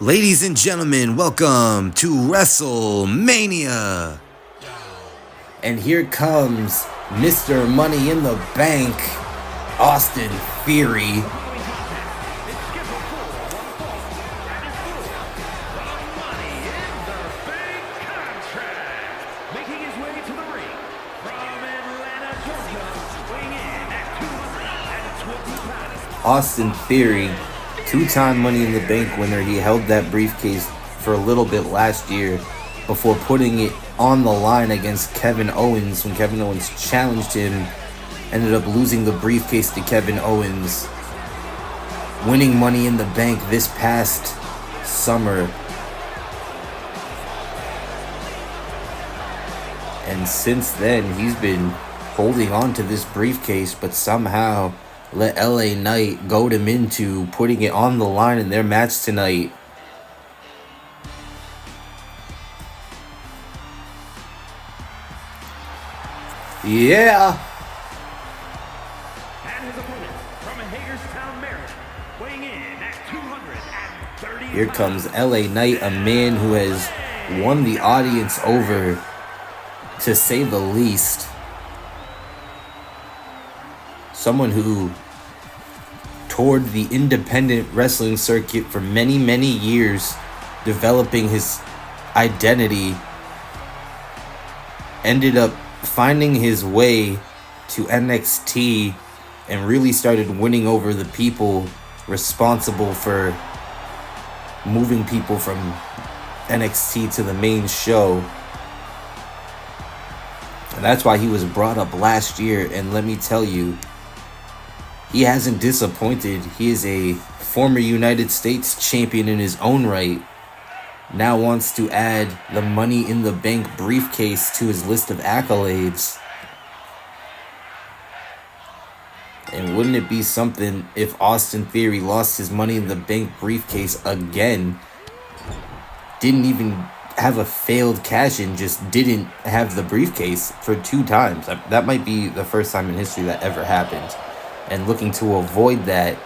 Ladies and gentlemen, welcome to WRESTLEMANIA. And here comes Mr. Money in the Bank, Austin Theory. Austin Theory, two-time Money in the Bank winner. He held that briefcase for a little bit last year before putting it on the line against Kevin Owens when Kevin Owens challenged him. Ended up losing the briefcase to Kevin Owens, winning Money in the Bank this past summer. And since then, he's been holding on to this briefcase, but somehow let LA Knight goad him into putting it on the line in their match tonight. Yeah. And his opponent from Hagerstown, Maryland, weighing in at 230. Here comes LA Knight, a man who has won the audience over, to say the least. Someone who toured the independent wrestling circuit for many, many years, developing his identity, ended up finding his way to NXT and really started winning over the people responsible for moving people from NXT to the main show. And that's why he was brought up last year, and let me tell you, he hasn't disappointed. He is a former United States champion in his own right. Now wants to add the Money in the Bank briefcase to his list of accolades. And wouldn't it be something if Austin Theory lost his Money in the Bank briefcase again? Didn't even have a failed cash-in, just didn't have the briefcase for 2 times. That might be the first time in history that ever happened. And looking to avoid that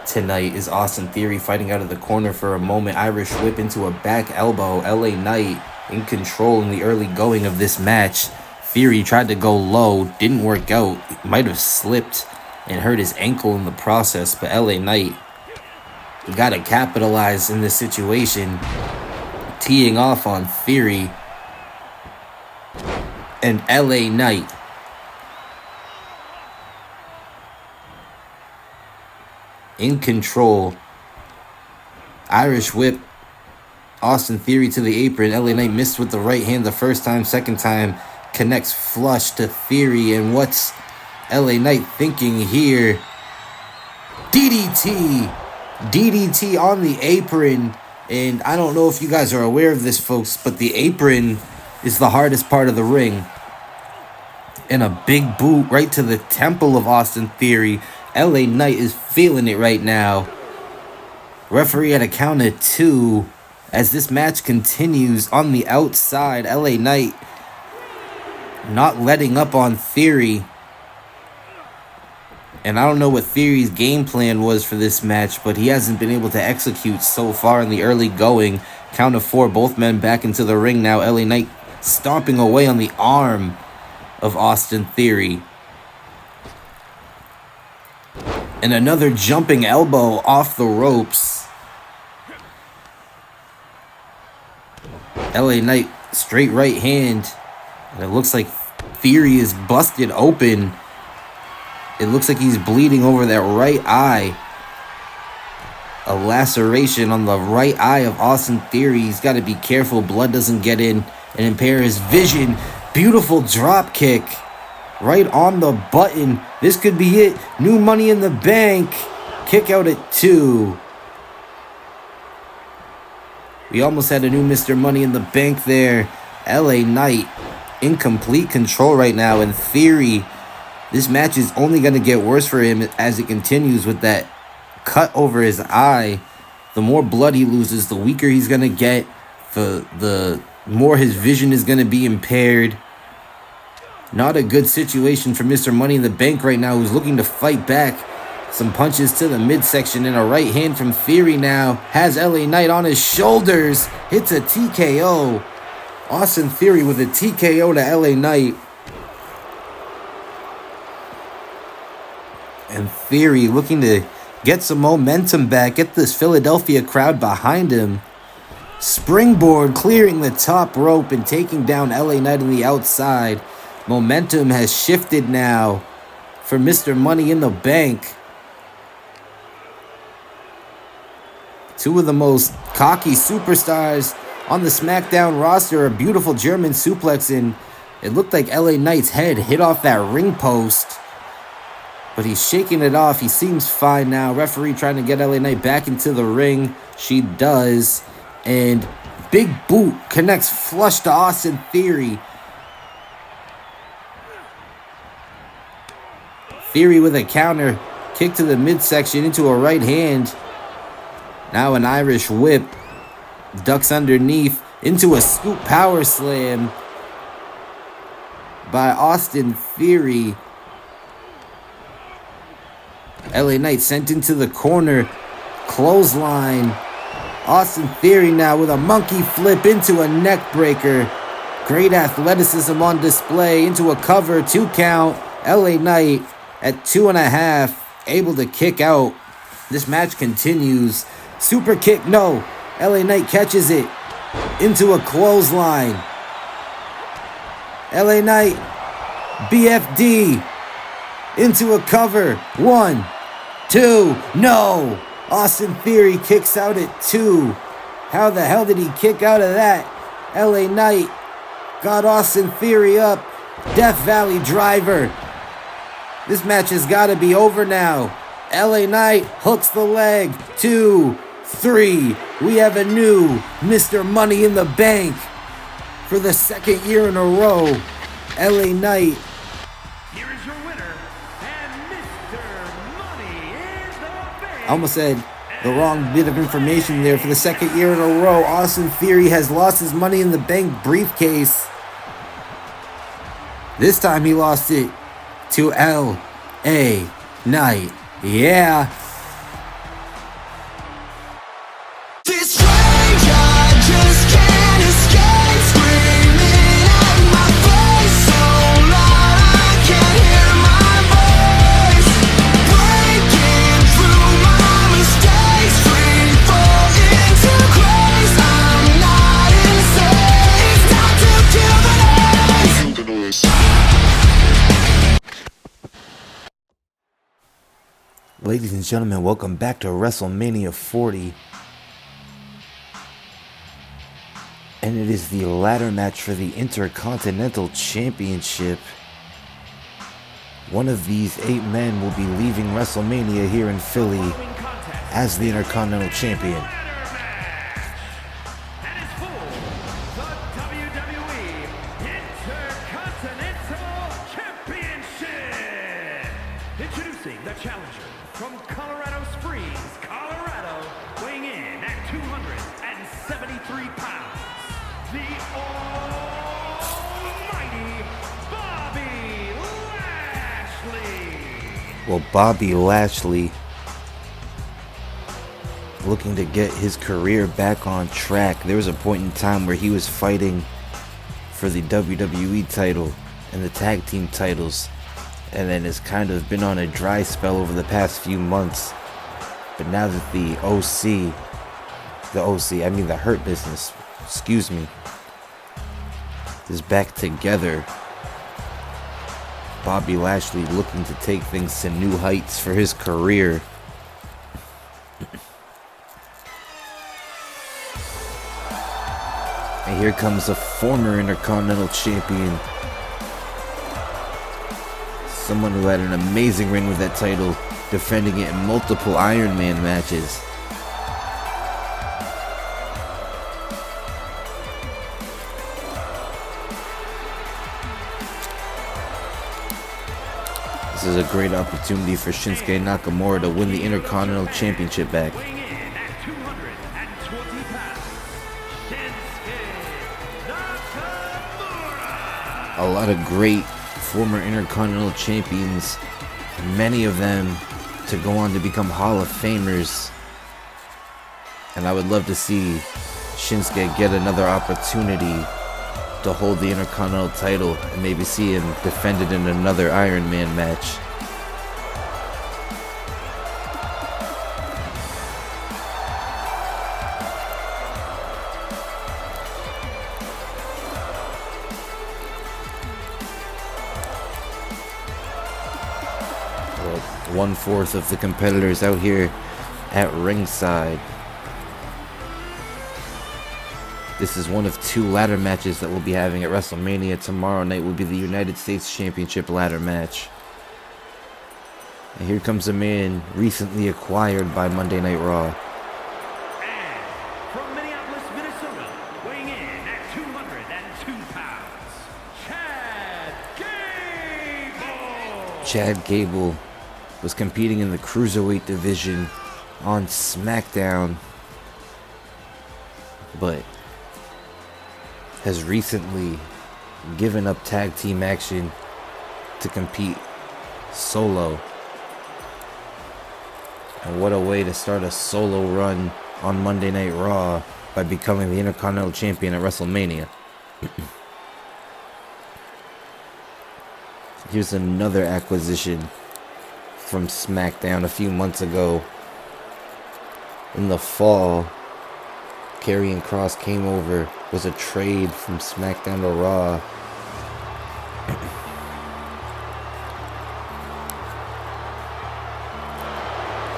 tonight is Austin Theory, fighting out of the corner for a moment. Irish whip into a back elbow. LA Knight in control in the early going of this match. Theory tried to go low, didn't work out. Might have slipped and hurt his ankle in the process, but LA Knight, you gotta capitalize in this situation. Teeing off on Theory, and LA Knight in control. Irish whip Austin Theory to the apron. LA Knight missed with the right hand the first time. Second time connects flush to Theory. And what's LA Knight thinking here? DDT on the apron. And I don't know if you guys are aware of this, folks, but the apron is the hardest part of the ring. And a big boot right to the temple of Austin Theory. LA Knight is feeling it right now. Referee at a count of 2 as this match continues on the outside. LA Knight not letting up on Theory. And I don't know what Theory's game plan was for this match, but he hasn't been able to execute so far in the early going. Count of 4, both men back into the ring now. LA Knight stomping away on the arm of Austin Theory. And another jumping elbow off the ropes. LA Knight, straight right hand. And it looks like Theory is busted open. It looks like he's bleeding over that right eye. A laceration on the right eye of Austin Theory. He's got to be careful blood doesn't get in and impair his vision. Beautiful drop kick. Right on the button. This could be it. New Money in the Bank. Kick out at 2. We almost had a new Mr. Money in the Bank there. LA Knight in complete control right now. And Theory, this match is only going to get worse for him as it continues with that cut over his eye. The more blood he loses, the weaker he's going to get. The more his vision is going to be impaired. Not a good situation for Mr. Money in the Bank right now, who's looking to fight back. Some punches to the midsection and a right hand from Theory now. Has LA Knight on his shoulders. Hits a TKO. Austin Theory with a TKO to LA Knight. And Theory looking to get some momentum back. Get this Philadelphia crowd behind him. Springboard clearing the top rope and taking down LA Knight on the outside. Momentum has shifted now for Mr. Money in the Bank. Two of the most cocky superstars on the SmackDown roster. A beautiful German suplex, and it looked like LA Knight's head hit off that ring post. But he's shaking it off. He seems fine now. Referee trying to get LA Knight back into the ring. She does. And big boot connects flush to Austin Theory. Theory with a counter. Kick to the midsection into a right hand. Now an Irish whip. Ducks underneath into a scoop power slam by Austin Theory. LA Knight sent into the corner. Clothesline. Austin Theory now with a monkey flip into a neck breaker. Great athleticism on display into a cover. 2 count. LA Knight at 2.5. Able to kick out. This match continues. Super kick, no. LA Knight catches it into a clothesline. LA Knight, BFD, into a cover. 1, 2, no. Austin Theory kicks out at 2. How the hell did he kick out of that? LA Knight got Austin Theory up. Death Valley driver. This match has got to be over now. LA Knight hooks the leg. 2, 3. We have a new Mr. Money in the Bank. For the second year in a row, LA Knight. Here is your winner, and Mr. Money in the Bank. I almost said the wrong bit of information there. For the second year in a row, Austin Theory has lost his Money in the Bank briefcase. This time he lost it to LA Knight. Yeah. This rage I just can't escape, screaming at my face so loud I can't hear my voice, breaking through my mistakes, free fall into grace. I'm not insane. It's time to kill the noise. Ladies and gentlemen, welcome back to WrestleMania 40. And it is the ladder match for the Intercontinental Championship. One of these 8 men will be leaving WrestleMania here in Philly as the Intercontinental Champion. And it's for the WWE Intercontinental Championship. Introducing the challenger from Colorado Springs, Colorado, weighing in at 273 pounds, the almighty Bobby Lashley. Well, Bobby Lashley looking to get his career back on track. There was a point in time where he was fighting for the WWE title and the tag team titles, and then has kind of been on a dry spell over the past few months. But now that the Hurt Business, is back together, Bobby Lashley looking to take things to new heights for his career. And here comes a former Intercontinental Champion. Someone who had an amazing reign with that title, defending it in multiple Iron Man matches. This is a great opportunity for Shinsuke Nakamura to win the Intercontinental Championship back. Weighing in at 220 pounds, Shinsuke Nakamura. A lot of great former Intercontinental Champions, many of them to go on to become Hall of Famers. And I would love to see Shinsuke get another opportunity to hold the Intercontinental title and maybe see him defend it in another Iron Man match. Well, 1/4 of the competitors out here at ringside. This is one of 2 ladder matches that we'll be having at WrestleMania. Tomorrow night will be the United States Championship ladder match. And here comes a man recently acquired by Monday Night Raw. And from Minneapolis, Minnesota, weighing in at 202 pounds, Chad Gable! Chad Gable was competing in the Cruiserweight division on SmackDown, but has recently given up tag team action to compete solo. And what a way to start a solo run on Monday Night Raw by becoming the Intercontinental Champion at WrestleMania. Here's another acquisition from SmackDown a few months ago. In the fall, Karrion Kross came over, was a trade from SmackDown to Raw.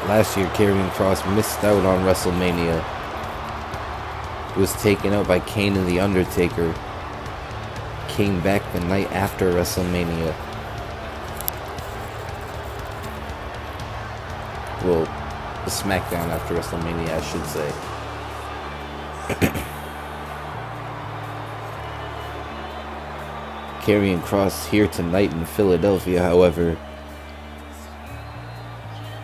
Last year, Karrion Kross missed out on WrestleMania. He was taken out by Kane and The Undertaker. Came back the night after WrestleMania. Well, the SmackDown after WrestleMania, I should say. Karrion Kross here tonight in Philadelphia, however.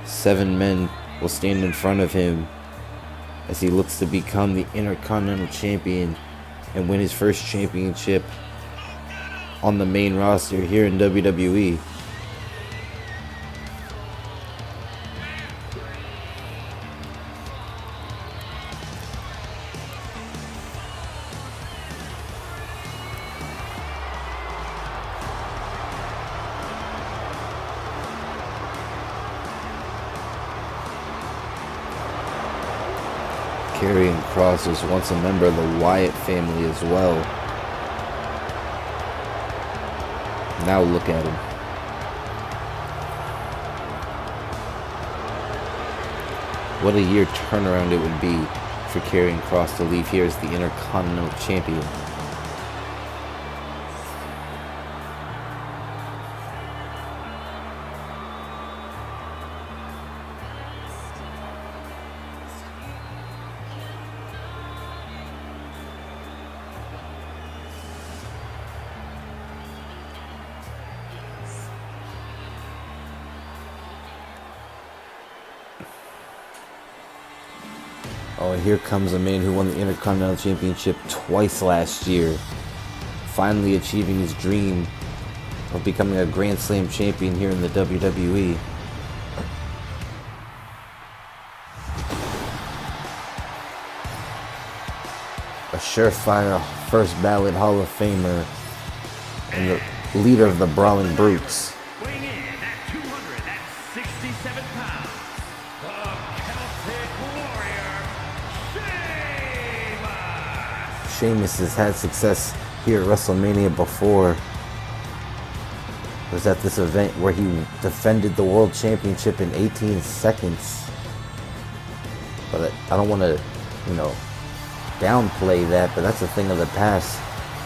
7 men will stand in front of him as he looks to become the Intercontinental Champion and win his first championship on the main roster here in WWE. Karrion Kross was once a member of the Wyatt family as well. Now look at him. What a year turnaround it would be for Karrion Kross to leave here as the Intercontinental Champion. Oh, and here comes a man who won the Intercontinental Championship twice last year, finally achieving his dream of becoming a Grand Slam champion here in the WWE. A surefire first ballot Hall of Famer and the leader of the Brawling Brutes. Weighing in at 267 pounds, the Celtic Warrior, Sheamus. Sheamus has had success here at WrestleMania before. It was at this event where he defended the World Championship in 18 seconds. But I don't want to, downplay that, but that's a thing of the past.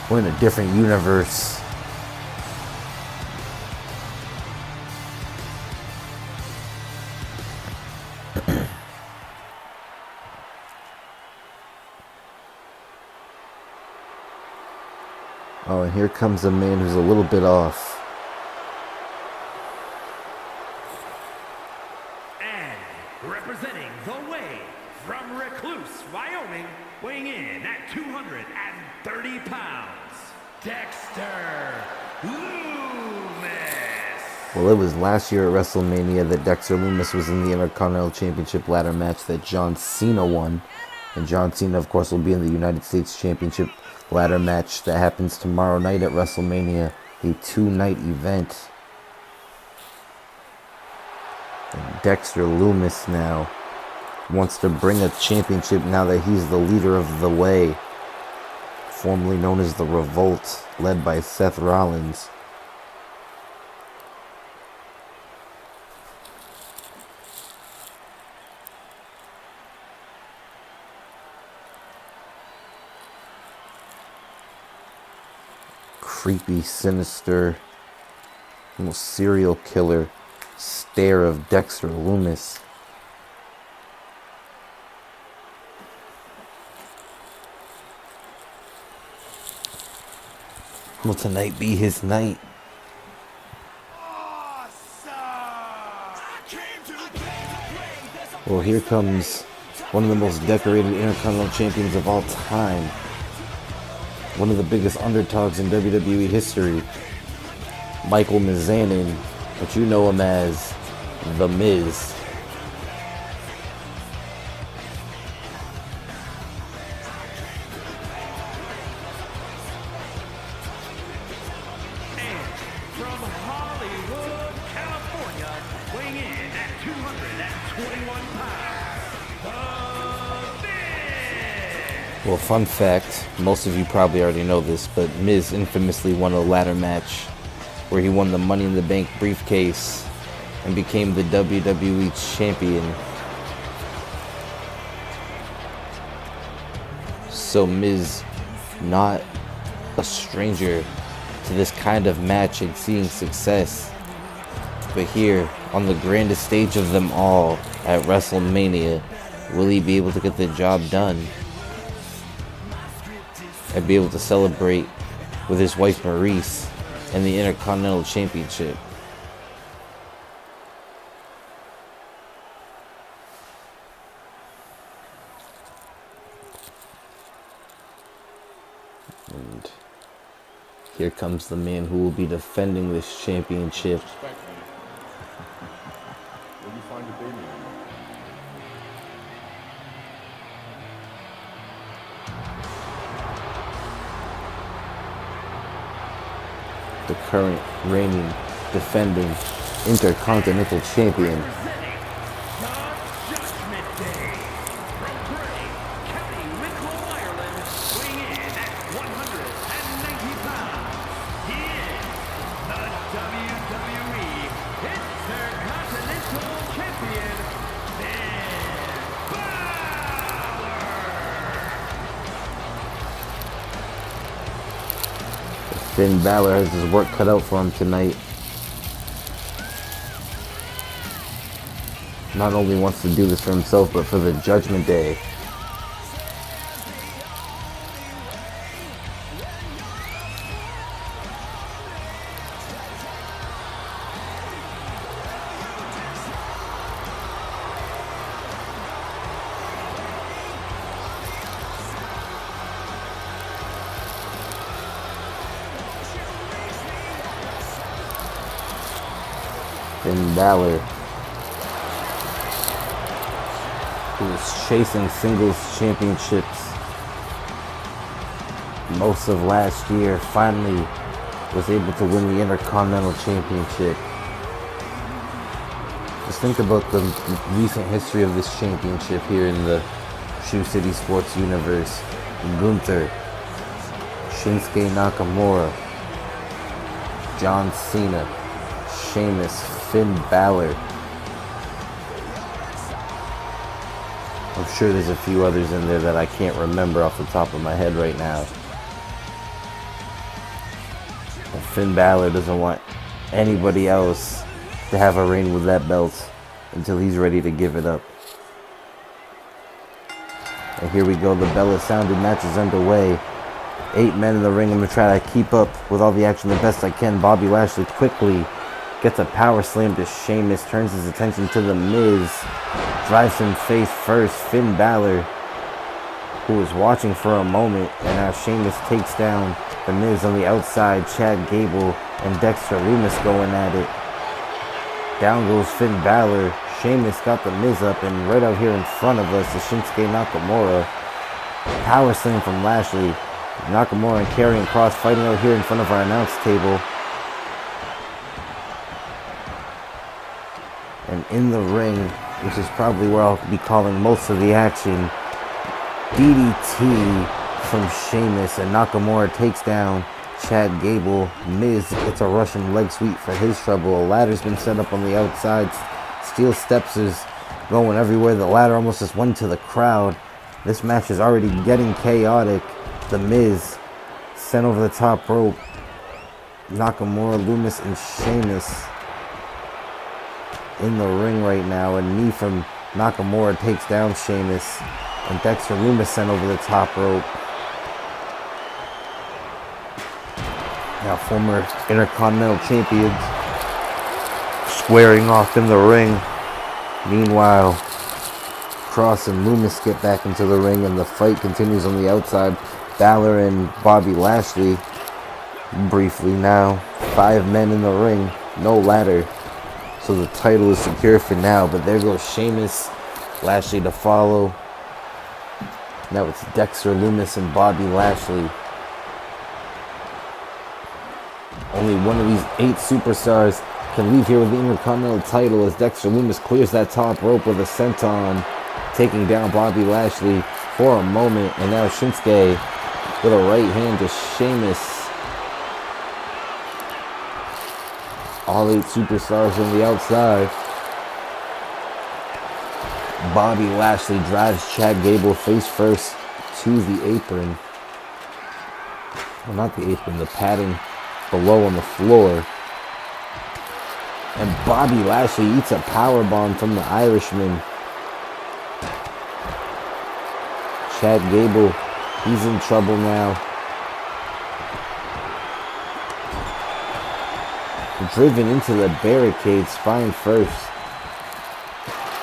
We're in a different universe. Oh, and here comes a man who's a little bit off. And representing the Way from Recluse, Wyoming, weighing in at 230 pounds, Dexter Loomis. Well, it was last year at WrestleMania that Dexter Lumis was in the Intercontinental Championship ladder match that John Cena won. And John Cena, of course, will be in the United States Championship ladder match that happens tomorrow night at WrestleMania, a 2-night event. And Dexter Lumis now wants to bring a championship now that he's the leader of The Way, formerly known as The Revolt, led by Seth Rollins. Creepy, sinister, almost serial killer stare of Dexter Lumis. Will tonight be his night? Well, here comes one of the most decorated Intercontinental Champions of all time. One of the biggest underdogs in WWE history. Michael Mizanin, but you know him as The Miz. From Hollywood, California, weighing in at 221 pounds, The Miz! Well, fun fact, most of you probably already know this, but Miz infamously won a ladder match where he won the Money in the Bank briefcase and became the WWE champion. So Miz, not a stranger to this kind of match and seeing success. But here, on the grandest stage of them all, at WrestleMania, will he be able to get the job done? And be able to celebrate with his wife Maurice and the Intercontinental Championship? And here comes the man who will be defending this championship. Where you find your baby? The current reigning, defending Intercontinental Champion. Presenting the Judgment Day. From Bray, County Wicklow, Ireland, weighing in at 190 pounds. He is the WWE Intercontinental Champion, Finn Balor. Finn Balor has his work cut out for him tonight. Not only wants to do this for himself, but for the Judgment Day. Finn Balor, who was chasing singles championships most of last year, finally was able to win the Intercontinental Championship. Just think about the recent history of this championship here in the Shoe City Sports universe. Gunther, Shinsuke Nakamura, John Cena, Sheamus, Finn Balor. I'm sure there's a few others in there that I can't remember off the top of my head right now. But Finn Balor doesn't want anybody else to have a reign with that belt until he's ready to give it up. And here we go, the bell has sounded, match is underway. 8 men in the ring. I'm going to try to keep up with all the action the best I can. Bobby Lashley quickly gets a power slam to Sheamus, turns his attention to The Miz, drives him face first. Finn Balor, who was watching for a moment, and now Sheamus takes down The Miz on the outside. Chad Gable and Dexter Lumis going at it. Down goes Finn Balor. Sheamus got the Miz up, and right out here in front of us is Shinsuke Nakamura. Power slam from Lashley. Nakamura and Karrion Kross fighting out here in front of our announce table. And in the ring, which is probably where I'll be calling most of the action, DDT from Sheamus, and Nakamura takes down Chad Gable. Miz gets a Russian leg sweep for his trouble. A ladder's been set up on the outside. Steel steps is going everywhere. The ladder almost just went to the crowd. This match is already getting chaotic. The Miz sent over the top rope. Nakamura, Loomis, and Sheamus in the ring right now. A knee from Nakamura takes down Sheamus. And Dexter Loomis sent over the top rope. Now former Intercontinental Champions squaring off in the ring. Meanwhile, Kross and Loomis get back into the ring, and the fight continues on the outside. Balor and Bobby Lashley briefly now. 5 men in the ring, no ladder. So the title is secure for now, but there goes Sheamus. Lashley to follow. Now it's Dexter Loomis and Bobby Lashley. Only one of these 8 superstars can leave here with the Intercontinental title as Dexter Loomis clears that top rope with a senton, taking down Bobby Lashley for a moment. And now Shinsuke with a right hand to Sheamus. All 8 superstars on the outside. Bobby Lashley drives Chad Gable face first to the apron. Well, not the apron, the padding below on the floor. And Bobby Lashley eats a powerbomb from the Irishman. Chad Gable, he's in trouble now. Driven into the barricades, spine first.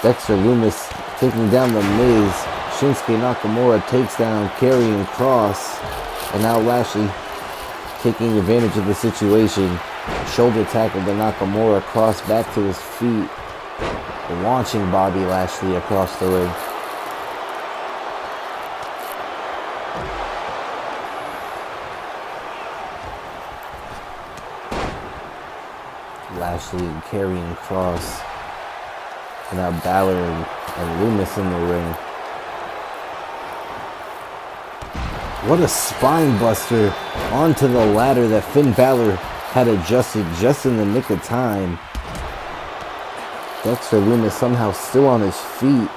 Dexter Loomis taking down the Miz. Shinsuke Nakamura takes down Karrion Kross. And now Lashley taking advantage of the situation. Shoulder tackle to Nakamura. Kross back to his feet. Launching Bobby Lashley across the ring. Lashley and Karrion Kross. And now Balor and Loomis in the ring. What a spine buster onto the ladder that Finn Balor had adjusted just in the nick of time. Dexter Loomis somehow still on his feet.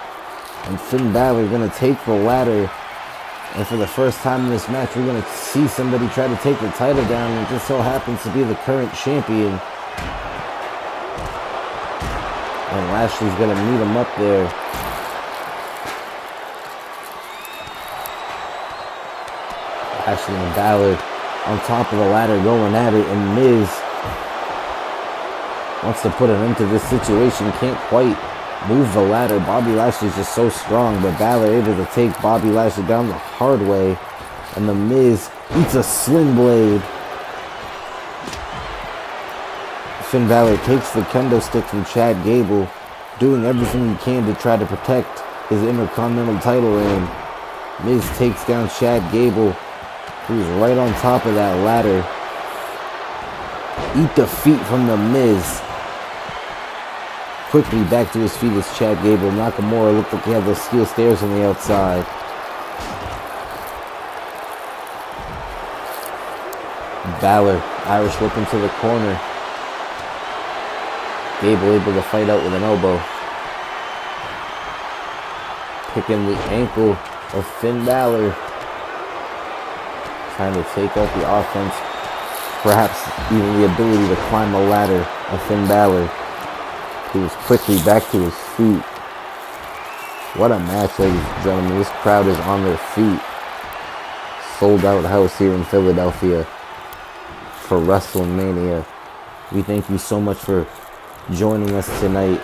And Finn Balor going to take the ladder. And for the first time in this match, we're going to see somebody try to take the title down. And it just so happens to be the current champion. And Lashley's going to meet him up there. Lashley and Balor on top of the ladder going at it. And Miz wants to put an end to this situation. Can't quite move the ladder. Bobby Lashley's just so strong. But Balor able to take Bobby Lashley down the hard way. And the Miz eats a sling blade. Finn Balor takes the kendo stick from Chad Gable, doing everything he can to try to protect his Intercontinental title reign. Miz takes down Chad Gable, who's right on top of that ladder. Eat the feet from the Miz. Quickly back to his feet is Chad Gable. Nakamura looked like he had those steel stairs on the outside. Balor, Irish whip into the corner. Gable able to fight out with an elbow. Picking the ankle of Finn Balor. Trying to take out the offense. Perhaps even the ability to climb the ladder of Finn Balor. He was quickly back to his feet. What a match, ladies and gentlemen. This crowd is on their feet. Sold out house here in Philadelphia for WrestleMania. We thank you so much for joining us tonight.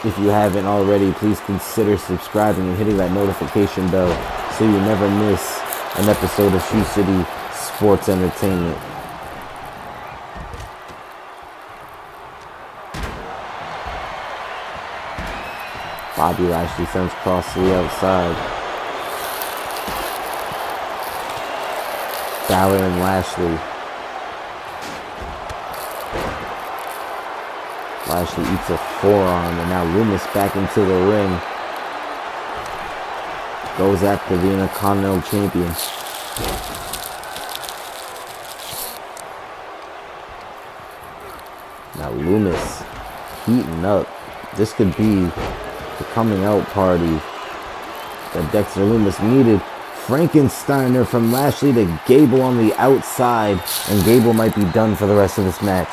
If you haven't already, please consider subscribing and hitting that notification bell so you never miss an episode of Shoe City Sports Entertainment. Bobby Lashley sends Cross to the outside. Balor and Lashley. Lashley eats a forearm, and now Loomis back into the ring. Goes after the Intercontinental Champion. Now Loomis heating up. This could be the coming out party that Dexter Loomis needed. Frankensteiner from Lashley to Gable on the outside, and Gable might be done for the rest of this match.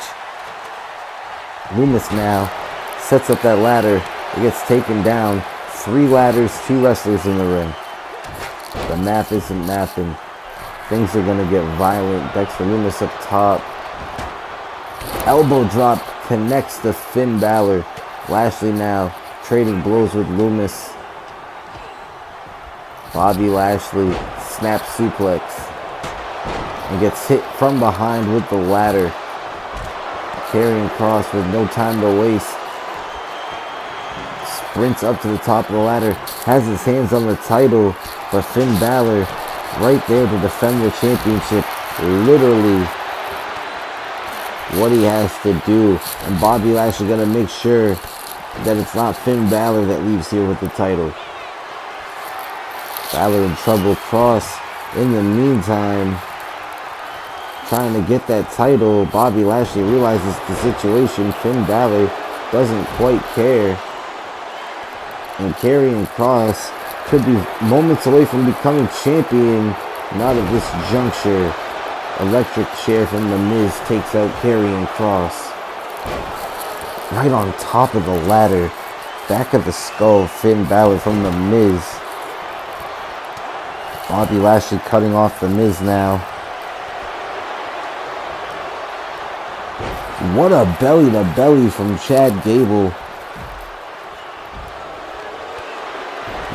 Loomis now sets up that ladder. It gets taken down. 3 ladders, 2 wrestlers in the ring. The math isn't mathing. Things are going to get violent. Dexter Loomis up top. Elbow drop connects to Finn Balor. Lashley now trading blows with Loomis. Bobby Lashley snap suplex and gets hit from behind with the ladder. Karrion Kross with no time to waste. Sprints up to the top of the ladder. Has his hands on the title. But Finn Balor right there to defend the championship. Literally what he has to do. And Bobby Lashley gonna make sure that it's not Finn Balor that leaves here with the title. Balor in trouble. Kross in the meantime trying to get that title. Bobby Lashley realizes the situation. Finn Balor doesn't quite care. And Karrion Kross could be moments away from becoming champion. Not at this juncture. Electric chair from The Miz takes out Karrion Kross. Right on top of the ladder. Back of the skull. Finn Balor from The Miz. Bobby Lashley cutting off The Miz now. What a belly to belly from Chad Gable.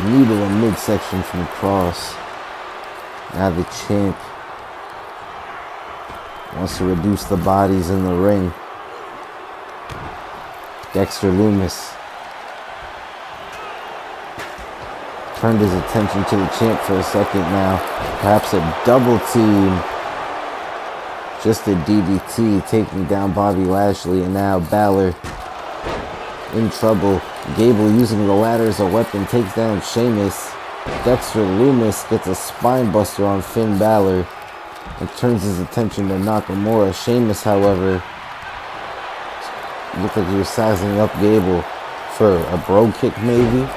Knee to the midsection from Kross. Now the champ wants to reduce the bodies in the ring. Dexter Loomis turned his attention to the champ for a second now. Perhaps a double team. Just a DDT taking down Bobby Lashley, and now Balor in trouble. Gable using the ladder as a weapon takes down Sheamus. Dexter Loomis gets a spine buster on Finn Balor and turns his attention to Nakamura. Sheamus, however, looked like he was sizing up Gable for a bro kick maybe.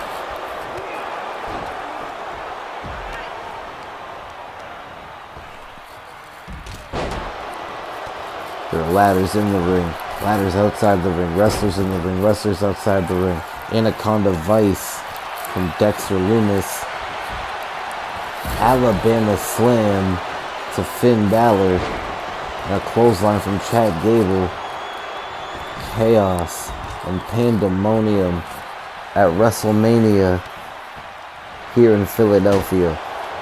There are ladders in the ring, ladders outside the ring, wrestlers in the ring, wrestlers outside the ring. Anaconda Vice from Dexter Loomis. Alabama Slam to Finn Balor. And a clothesline from Chad Gable. Chaos and pandemonium at WrestleMania here in Philadelphia.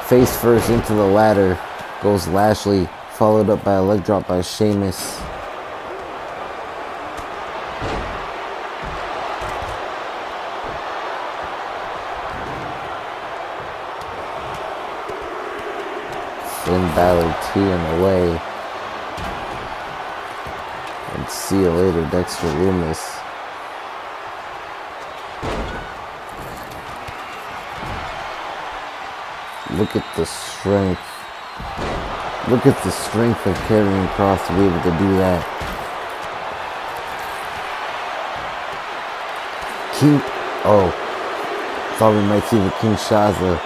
Face first into the ladder goes Lashley, followed up by a leg drop by Sheamus. Finn Balor teeing away. And see you later, Dexter Loomis. Look at the strength. Look at the strength of Karrion Kross to be able to do that. King, oh, thought we might see the King Shaza,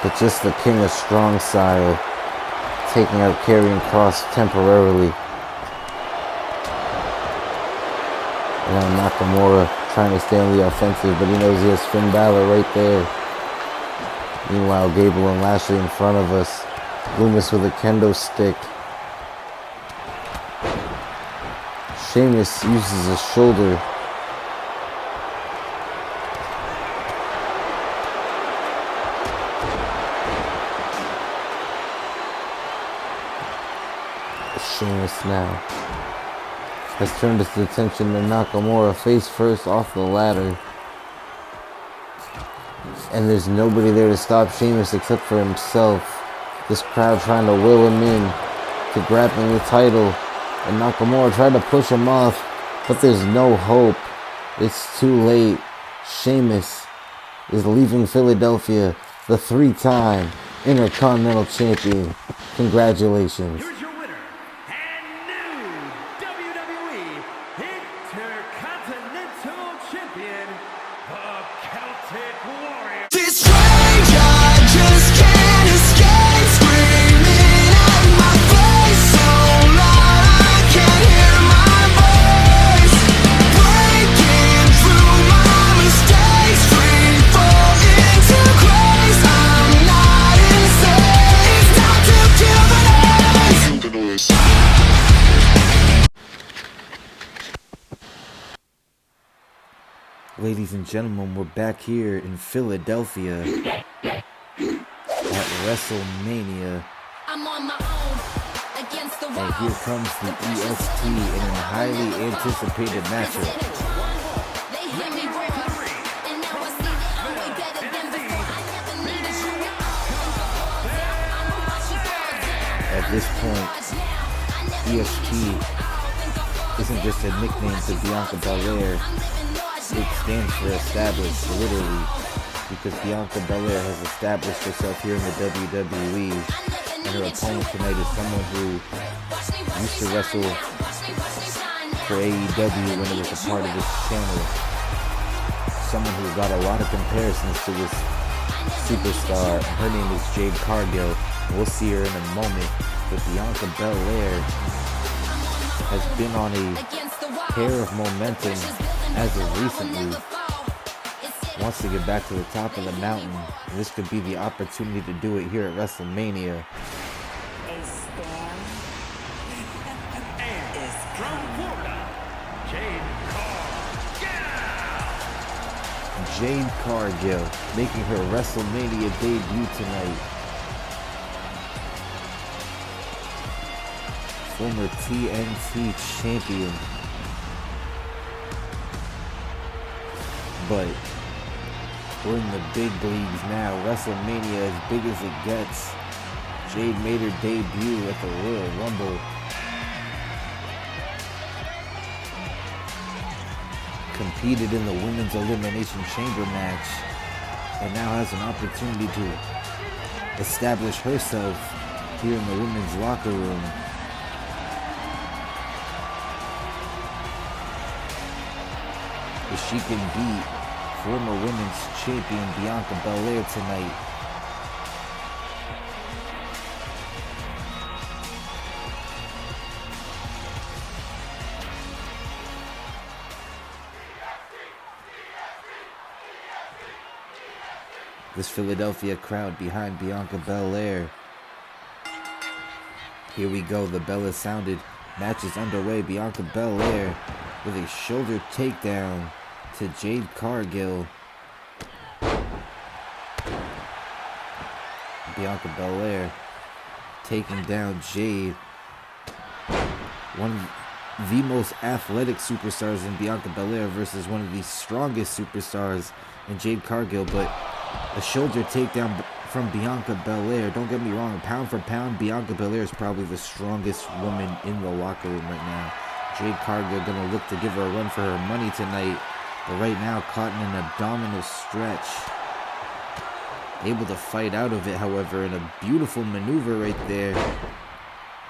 but just the King of Strong Style taking out Karrion Kross temporarily. And now Nakamura trying to stay on the offensive, but he knows he has Finn Balor right there. Meanwhile, Gable and Lashley in front of us. Loomis with a kendo stick. Sheamus uses his shoulder. Sheamus now has turned his attention to Nakamura face first off the ladder. And there's nobody there to stop Sheamus except for himself. This crowd trying to will him in to grabbing the title. And Nakamura tried to push him off, but there's no hope. It's too late. Sheamus is leaving Philadelphia, the 3-time Intercontinental Champion. Congratulations. Here's your winner and new WWE Intercontinental Champion, the Celtic Warrior. This rage I just can't escape, screaming at my face so loud I can't hear my voice. Breaking through my mistakes, free fall into grace. I'm not insane. It's time to kill the noise. Ladies and gentlemen, we're back here in Philadelphia at WrestleMania. I'm on my own against the wall. And here comes the EST in a highly anticipated matchup. They hear me roar, and now I see that I'm way better than before. I never needed you to I'ma watch you fall down. At this point, EST isn't just a nickname to Bianca Belair. It stands for established, literally, because Bianca Belair has established herself here in the WWE, and her opponent tonight is someone who used to wrestle for AEW when it was a part of this channel. Someone who got a lot of comparisons to this superstar, and her name is Jade Cargill. We'll see her in a moment, but Bianca Belair has been on a pair of momentum as of recently. Wants to get back to the top of the mountain. This could be the opportunity to do it here at WrestleMania. And from Florida, Jade Cargill. Jade Cargill making her WrestleMania debut tonight. Former TNT champion. But we're in the big leagues now. WrestleMania as big as it gets. Jade made her debut at the Royal Rumble. Competed in the Women's Elimination Chamber match. And now has an opportunity to establish herself here in the women's locker room. If she can beat former women's champion Bianca Belair tonight. This Philadelphia crowd behind Bianca Belair. Here we go, the bell is sounded. Match is underway. Bianca Belair with a shoulder takedown to Jade Cargill. Bianca Belair taking down Jade. One of the most athletic superstars in Bianca Belair versus one of the strongest superstars in Jade Cargill, but a shoulder takedown from Bianca Belair. Don't get me wrong, pound for pound, Bianca Belair is probably the strongest woman in the locker room right now. Jade Cargill gonna look to give her a run for her money tonight, but right now caught in an abdominal stretch. Able to fight out of it, however, in a beautiful maneuver right there.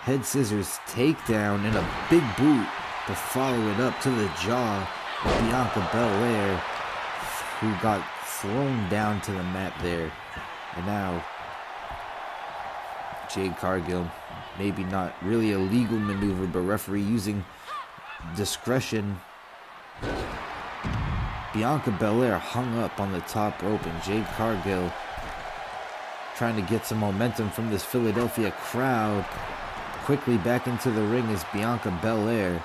Head scissors takedown and a big boot to follow it up to the jaw of Bianca Belair, who got thrown down to the mat there. And now Jade Cargill, maybe not really a legal maneuver, but referee using discretion. Bianca Belair hung up on the top rope, and Jade Cargill trying to get some momentum from this Philadelphia crowd. Quickly back into the ring is Bianca Belair.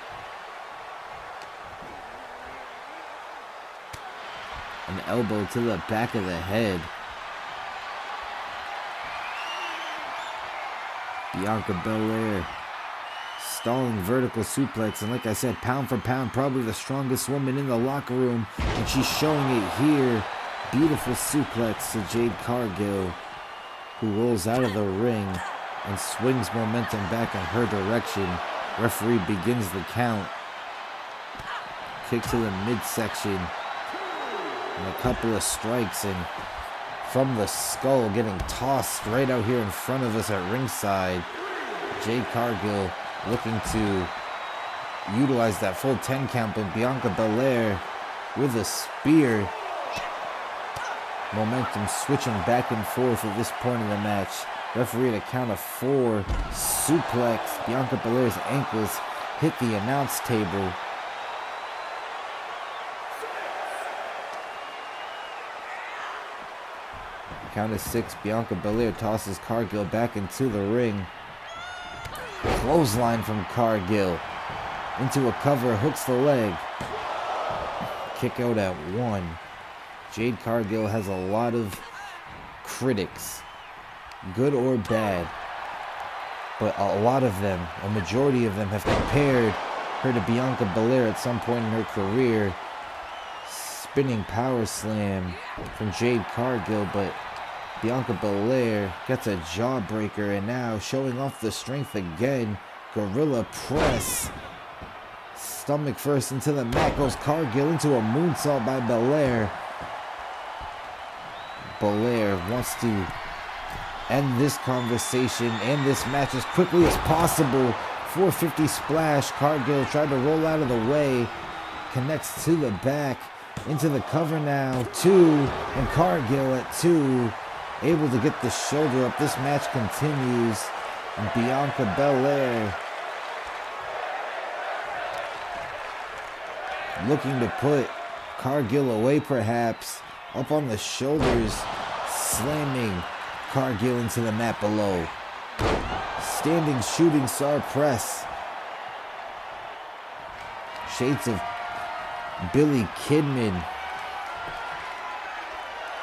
An elbow to the back of the head. Bianca Belair stalling vertical suplex, and like I said, pound for pound, probably the strongest woman in the locker room, and she's showing it here. beautiful suplex to Jade Cargill, who rolls out of the ring and swings momentum back in her direction. Referee begins the count. Kick to the midsection. And a couple of strikes, and from the skull getting tossed right out here in front of us at ringside. Jade Cargill looking to utilize that full 10 count, but Bianca Belair with a spear. Momentum switching back and forth at this point in the match. Referee at a count of 4. Suplex. Bianca Belair's ankles hit the announce table. Count of 6. Bianca Belair tosses Cargill back into the ring. Clothesline from Cargill. Into a cover. Hooks the leg. Kick out at 1. Jade Cargill has a lot of critics, good or bad, but a lot of them, a majority of them, have compared her to Bianca Belair at some point in her career. Spinning power slam from Jade Cargill, but Bianca Belair gets a jawbreaker, and now showing off the strength again. Gorilla press. Stomach first into the mat goes Cargill, into a moonsault by Belair. Belair wants to end this conversation and this match as quickly as possible. 450 splash. Cargill tried to roll out of the way. Connects to the back. Into the cover now. 2. And Cargill at 2. Able to get the shoulder up. This match continues. And Bianca Belair looking to put Cargill away perhaps. Up on the shoulders, slamming Cargill into the mat below. Standing shooting star press. Shades of Billy Kidman.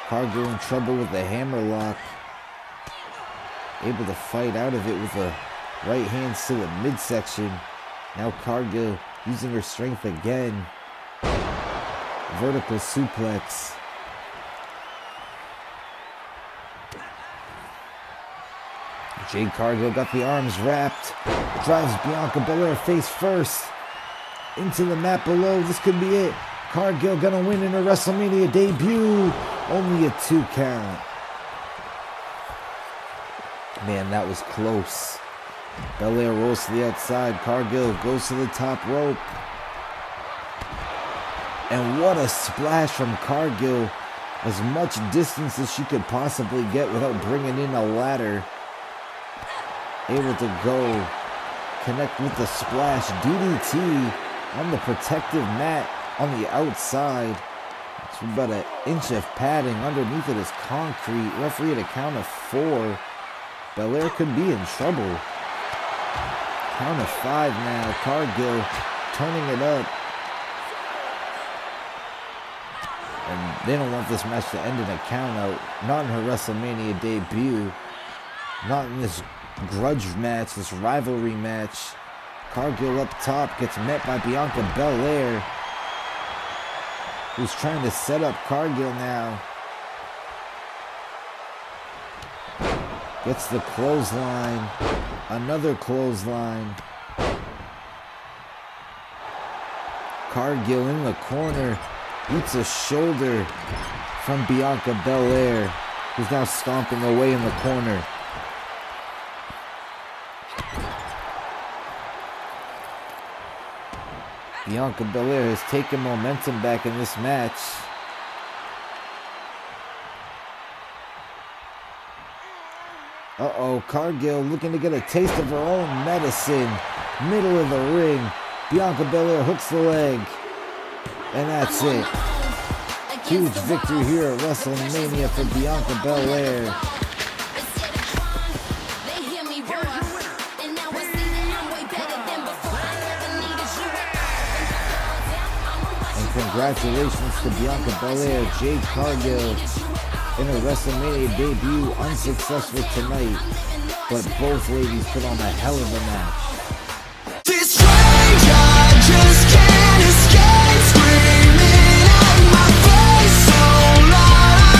Cargill in trouble with the hammerlock. Able to fight out of it with a right hand to the midsection. Now Cargill using her strength again. Vertical suplex. Jade Cargill got the arms wrapped. Drives Bianca Belair face first. Into the mat below. This could be it. Cargill gonna win in her WrestleMania debut. Only a 2 count. Man, that was close. Belair rolls to the outside. Cargill goes to the top rope. And what a splash from Cargill. As much distance as she could possibly get without bringing in a ladder. Able to go. Connect with the splash. DDT on the protective mat on the outside. It's about an inch of padding. Underneath it is concrete. Referee at a count of 4. Belair could be in trouble. Count of 5 now. Cargill turning it up. And they don't want this match to end in a count out. Not in her WrestleMania debut. Not in this grudge match, this rivalry match. Cargill up top gets met by Bianca Belair, who's trying to set up Cargill now. Gets the clothesline. Another clothesline. Cargill in the corner. Eats a shoulder from Bianca Belair, who's now stomping away in the corner. Bianca Belair has taken momentum back in this match. Uh-oh, Cargill looking to get a taste of her own medicine. Middle of the ring. Bianca Belair hooks the leg. And that's it. Huge victory here at WrestleMania for Bianca Belair. Congratulations to Bianca Belair. Jade Cargill in her WrestleMania debut, unsuccessful tonight, but both ladies put on a hell of a match. This rage I just can't escape, screaming at my face so loud.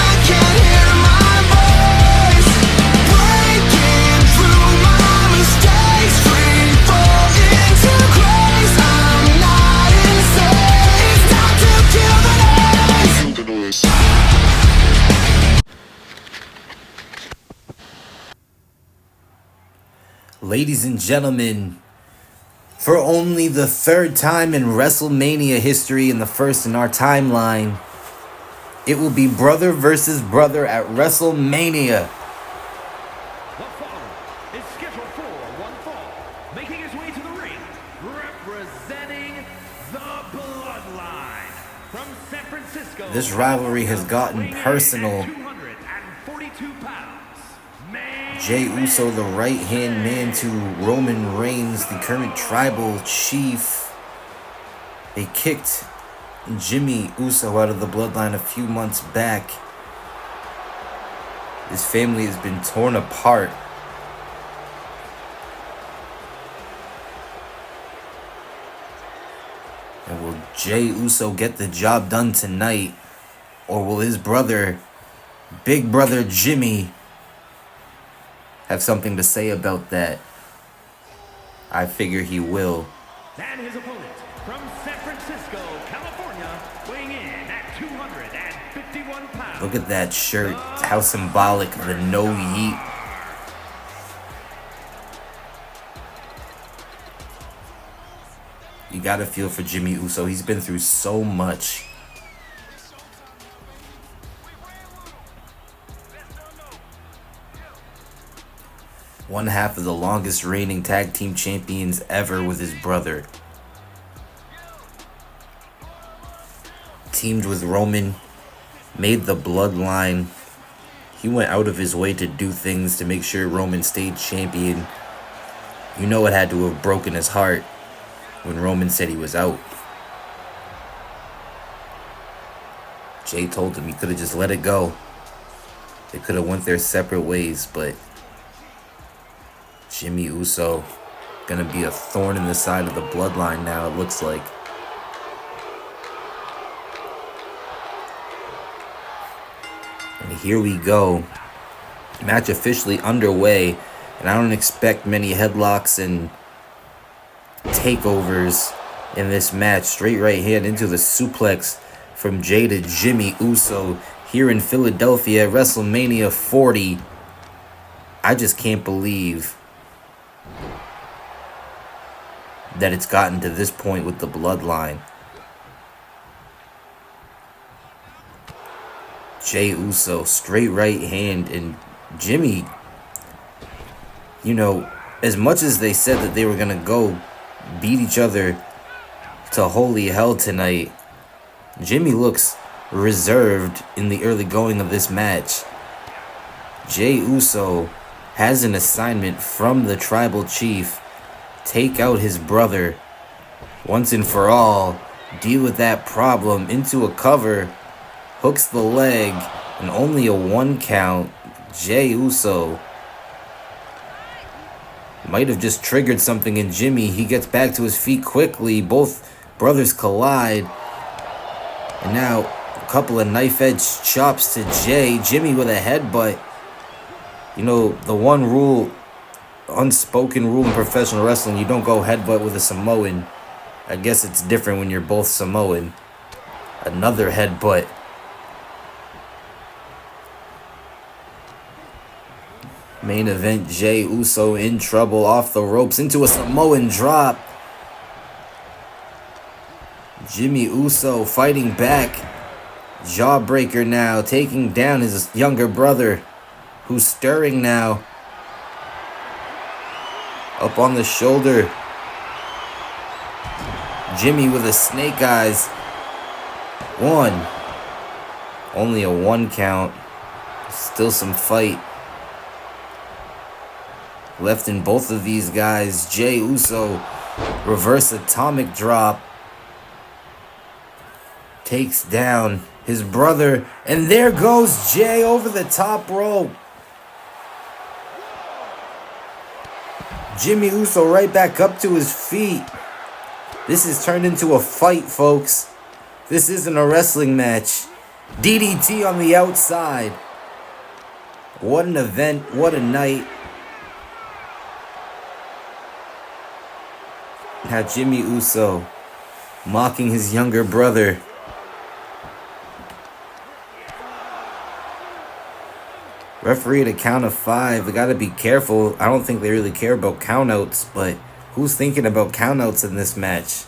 Ladies and gentlemen, for only the third time in WrestleMania history and the first in our timeline, it will be brother versus brother at WrestleMania. The following is scheduled for one fall, making his way to the ring, representing the Bloodline from San Francisco. This rivalry has gotten weighing in at personal. 242 pounds. Jey Uso, the right-hand man to Roman Reigns, the current tribal chief. They kicked Jimmy Uso out of the Bloodline a few months back. His family has been torn apart. And will Jey Uso get the job done tonight? Or will his brother, big brother Jimmy, have something to say about that? I figure he will. And his opponent from San Francisco, California, weighing in at 251 pounds. Look at that shirt. How symbolic, the no yeet. You gotta feel for Jimmy Uso. He's been through so much. One half of the longest reigning tag team champions ever with his brother. Teamed with Roman, made the Bloodline. He went out of his way to do things to make sure Roman stayed champion. You know it had to have broken his heart when Roman said he was out. Jey told him he could have just let it go. They could have went their separate ways, but Jimmy Uso gonna be a thorn in the side of the Bloodline now, it looks like. And here we go. Match officially underway, and I don't expect many headlocks and takeovers in this match. Straight right hand into the suplex from Jey to Jimmy Uso here in Philadelphia, WrestleMania 40. I just can't believe that it's gotten to this point with the Bloodline. Jey Uso, straight right hand, and Jimmy, you know, as much as they said that they were gonna go beat each other to holy hell tonight, Jimmy looks reserved in the early going of this match. Jey Uso has an assignment from the tribal chief. Take out his brother once and for all. Deal with that problem. Into a cover. Hooks the leg. And only a 1 count. Jey Uso might have just triggered something in Jimmy. He gets back to his feet quickly. Both brothers collide. And now a couple of knife-edge chops to Jey. Jimmy with a headbutt. You know, the one rule, unspoken rule in professional wrestling, you don't go headbutt with a Samoan. I guess it's different when you're both Samoan. Another headbutt. Main event, Jey Uso in trouble, off the ropes, into a Samoan drop. Jimmy Uso fighting back. Jawbreaker now, taking down his younger brother, who's stirring now. Up on the shoulder. Jimmy with a snake eyes. 1. Only a 1 count. Still some fight left in both of these guys. Jey Uso, reverse atomic drop. Takes down his brother. And there goes Jey over the top rope. Jimmy Uso right back up to his feet. This has turned into a fight, folks. This isn't a wrestling match. DDT on the outside. What an event. What a night. Now Jimmy Uso mocking his younger brother. Referee at a count of 5. We gotta be careful. I don't think they really care about countouts, but who's thinking about countouts in this match?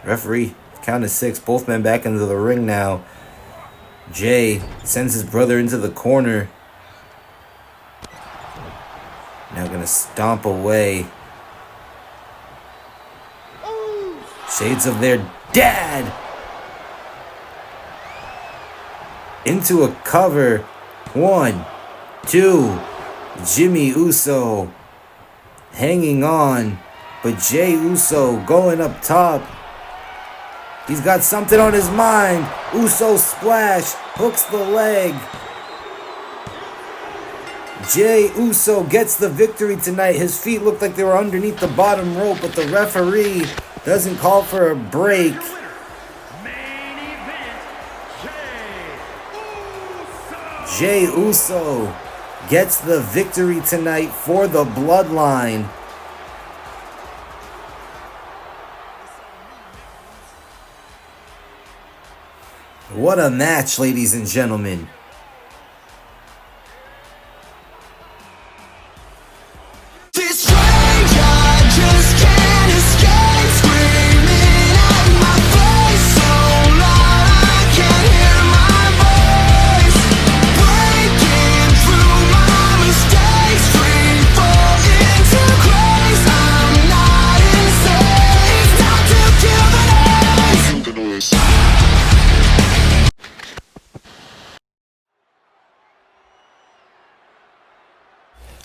Referee, count of 6. Both men back into the ring now. Jay sends his brother into the corner. Now gonna stomp away. Shades of their dad. Into a cover. 1, 2. Jimmy Uso hanging on. But Jay Uso going up top. He's got something on his mind. Uso splash. Hooks the leg. Jay Uso gets the victory tonight. His feet looked like they were underneath the bottom rope, but the referee doesn't call for a break. Main event, Jay Uso gets the victory tonight for the Bloodline. What a match, ladies and gentlemen. This rage I just can't escape, screaming at my face so loud I can't hear my voice. Breaking through my mistakes, free fall into grace. I'm not insane. It's time to kill the noise.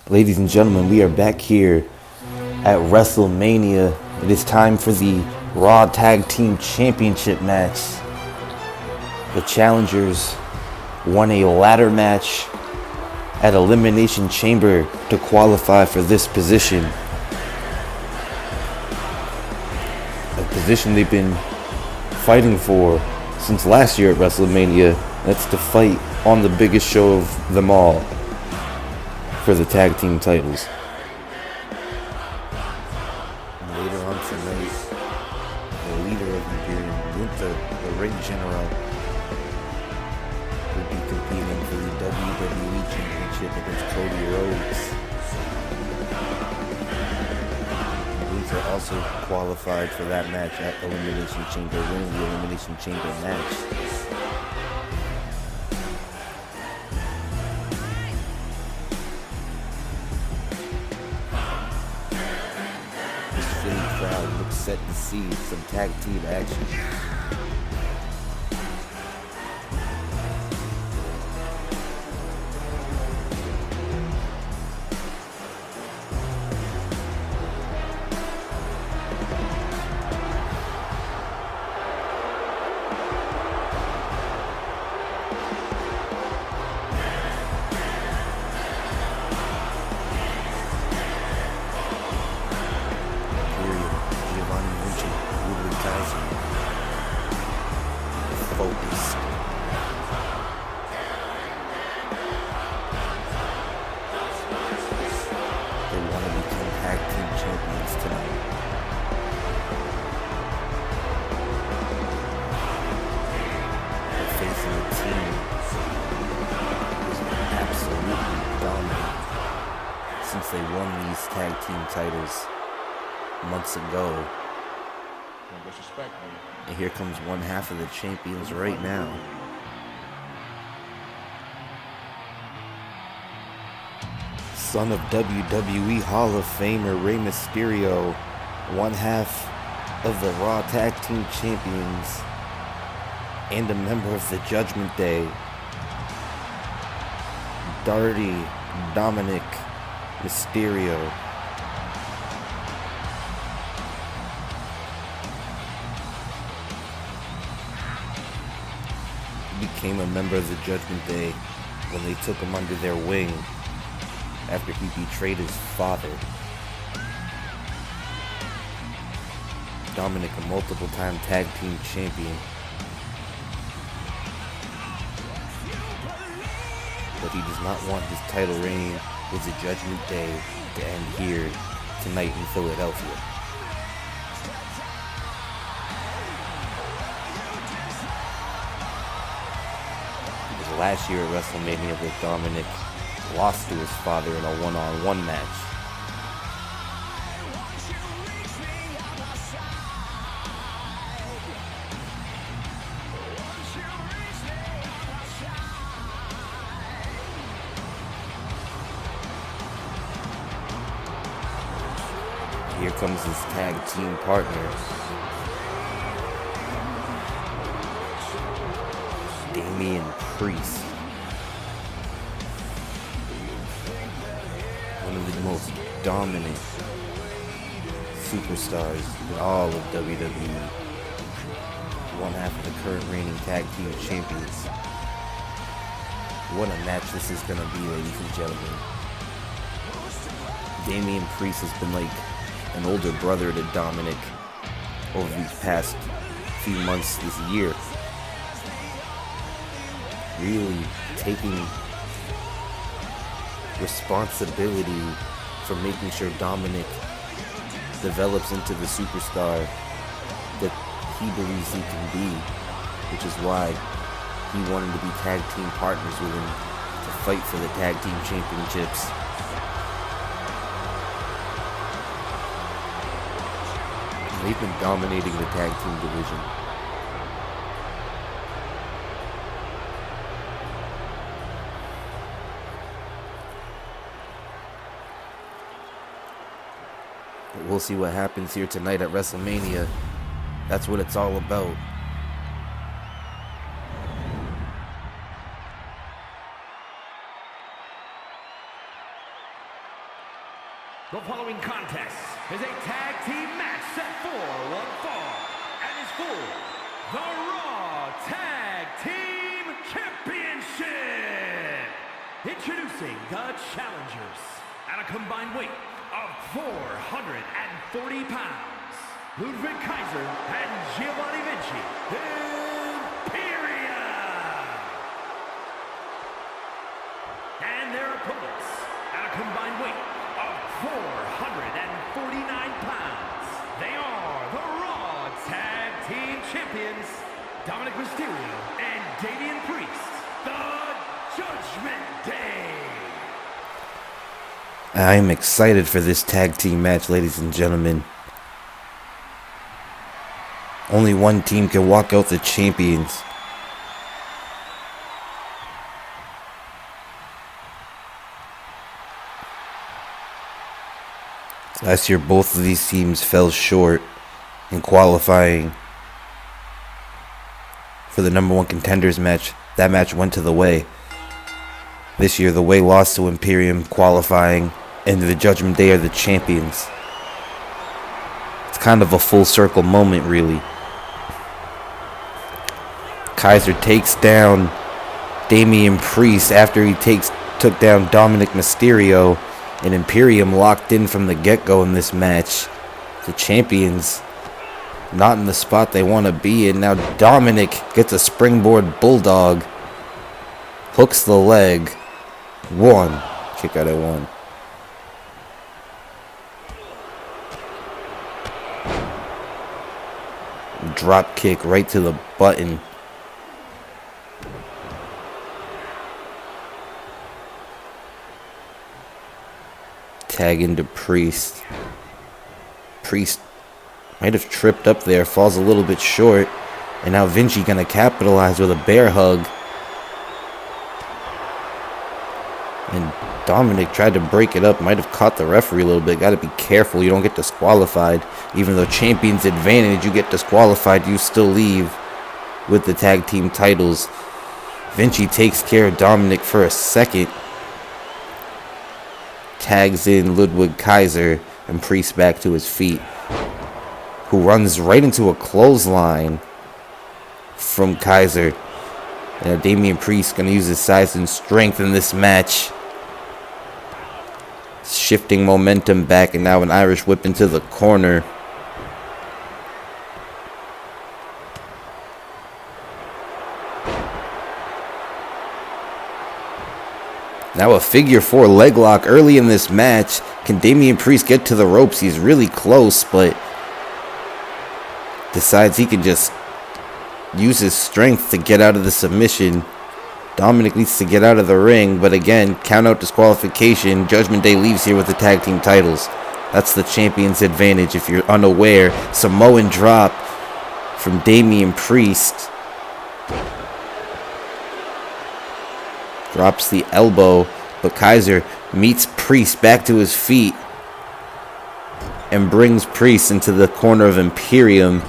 Ladies and gentlemen, we are back here at WrestleMania. It is time for the Raw Tag Team Championship match. The challengers won a ladder match at Elimination Chamber to qualify for this position. A position they've been fighting for since last year at WrestleMania. That's to fight on the biggest show of them all, for the tag team titles. Later on tonight, the leader of Imperium, Gunther, the ring general, will be competing for the WWE Championship against Cody Rhodes. Gunther also qualified for that match at Elimination Chamber, winning the Elimination Chamber match. Crowd looks set to see some tag team action. Focused. They want to become tag team champions tonight. They're facing a team who's been absolutely dominant since they won these tag team titles months ago. No disrespect, man. And here comes one half of the champions right now. Son of WWE Hall of Famer Rey Mysterio, one half of the Raw Tag Team Champions, and a member of the Judgment Day, Darty Dominic Mysterio. Became a member of the Judgment Day when they took him under their wing after he betrayed his father. Dominic, a multiple-time tag team champion, but he does not want his title reign with the Judgment Day to end here tonight in Philadelphia. last year at WrestleMania that Dominic lost to his father in a one-on-one match. Here comes his tag team partner, Damian Priest. One of the most dominant superstars in all of WWE. One half of the current reigning tag team champions. What a match this is going to be, ladies and gentlemen. Damian Priest has been like an older brother to Dominic over these past few months this year. Really taking responsibility for making sure Dominic develops into the superstar that he believes he can be, which is why he wanted to be tag team partners with him to fight for the tag team championships. They've been dominating the tag team division. But we'll see what happens here tonight at WrestleMania. That's what it's all about. The following contest is a tag team match set for one fall and is for the Raw Tag Team Championship. Introducing the challengers at a combined weight of 440 pounds, Ludwig Kaiser and Giovanni Vinci, Imperium. And their opponents at a combined weight of 449 pounds. They are the Raw Tag Team Champions, Dominic Mysterio and Damian Priest, the Judgment Day. I'm excited for this tag team match, ladies and gentlemen. Only one team can walk out the champions. Last year, both of these teams fell short in qualifying for the number one contenders match. That match went to the Way. This year, the Way lost to Imperium qualifying, and the Judgment Day are the champions. It's kind of a full circle moment, really. Kaiser takes down Damian Priest after he took down Dominic Mysterio, and Imperium locked in from the get-go in this match. The champions not in the spot they want to be in. Now Dominic gets a springboard bulldog, hooks the leg. One. Kick out at one. Drop kick right to the button. Tag into Priest. Priest might have tripped up there, falls a little bit short, and now Vinci gonna capitalize with a bear hug. And Dominic tried to break it up, might have caught the referee a little bit. Gotta be careful, you don't get disqualified. Even though champion's advantage, you get disqualified, you still leave with the tag team titles. Vinci takes care of Dominic for a second. Tags in Ludwig Kaiser and Priest back to his feet, who runs right into a clothesline from Kaiser. And Damian Priest going to use his size and strength in this match. Shifting momentum back, and now an Irish whip into the corner. Now a figure four leg lock early in this match. Can Damian Priest get to the ropes? He's really close, but decides he can just use his strength to get out of the submission. Dominic needs to get out of the ring, but again, count out disqualification. Judgment Day leaves here with the tag team titles. That's the champion's advantage if you're unaware. Samoan drop from Damian Priest. Drops the elbow, but Kaiser meets Priest back to his feet and brings Priest into the corner of Imperium.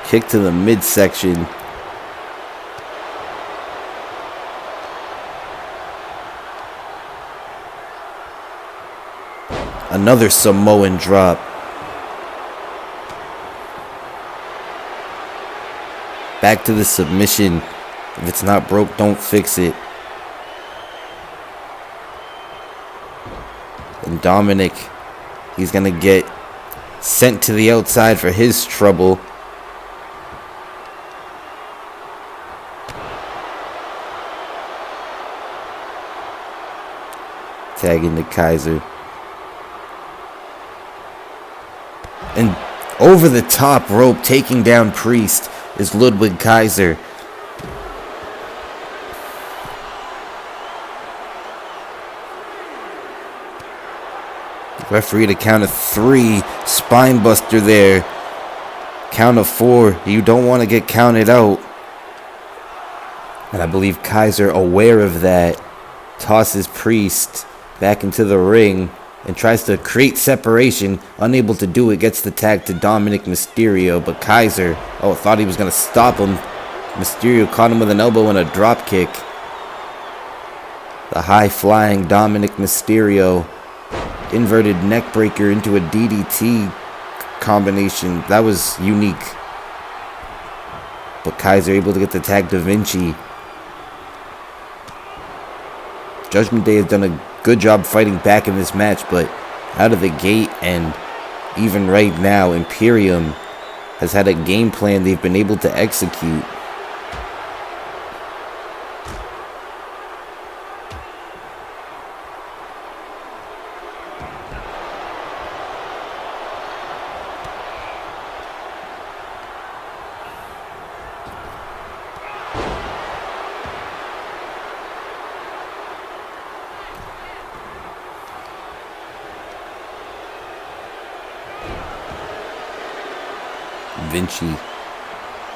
Kick to the midsection. Another Samoan drop. Back to the submission. If it's not broke, don't fix it. And Dominic, he's going to get sent to the outside for his trouble. Tagging to Kaiser. And over the top rope, taking down Priest, is Ludwig Kaiser. Referee to count of 3. Spine buster there. Count of 4. You don't want to get counted out. And I believe Kaiser, aware of that, tosses Priest back into the ring and tries to create separation. Unable to do it, gets the tag to Dominic Mysterio, but Kaiser, thought he was going to stop him. Mysterio caught him with an elbow and a drop kick. The high-flying Dominic Mysterio, inverted neck breaker into a DDT combination. That was unique. But Kaiser able to get the tag to Vinci. Judgment Day has done a good job fighting back in this match, but out of the gate and even right now, Imperium has had a game plan they've been able to execute. Vinci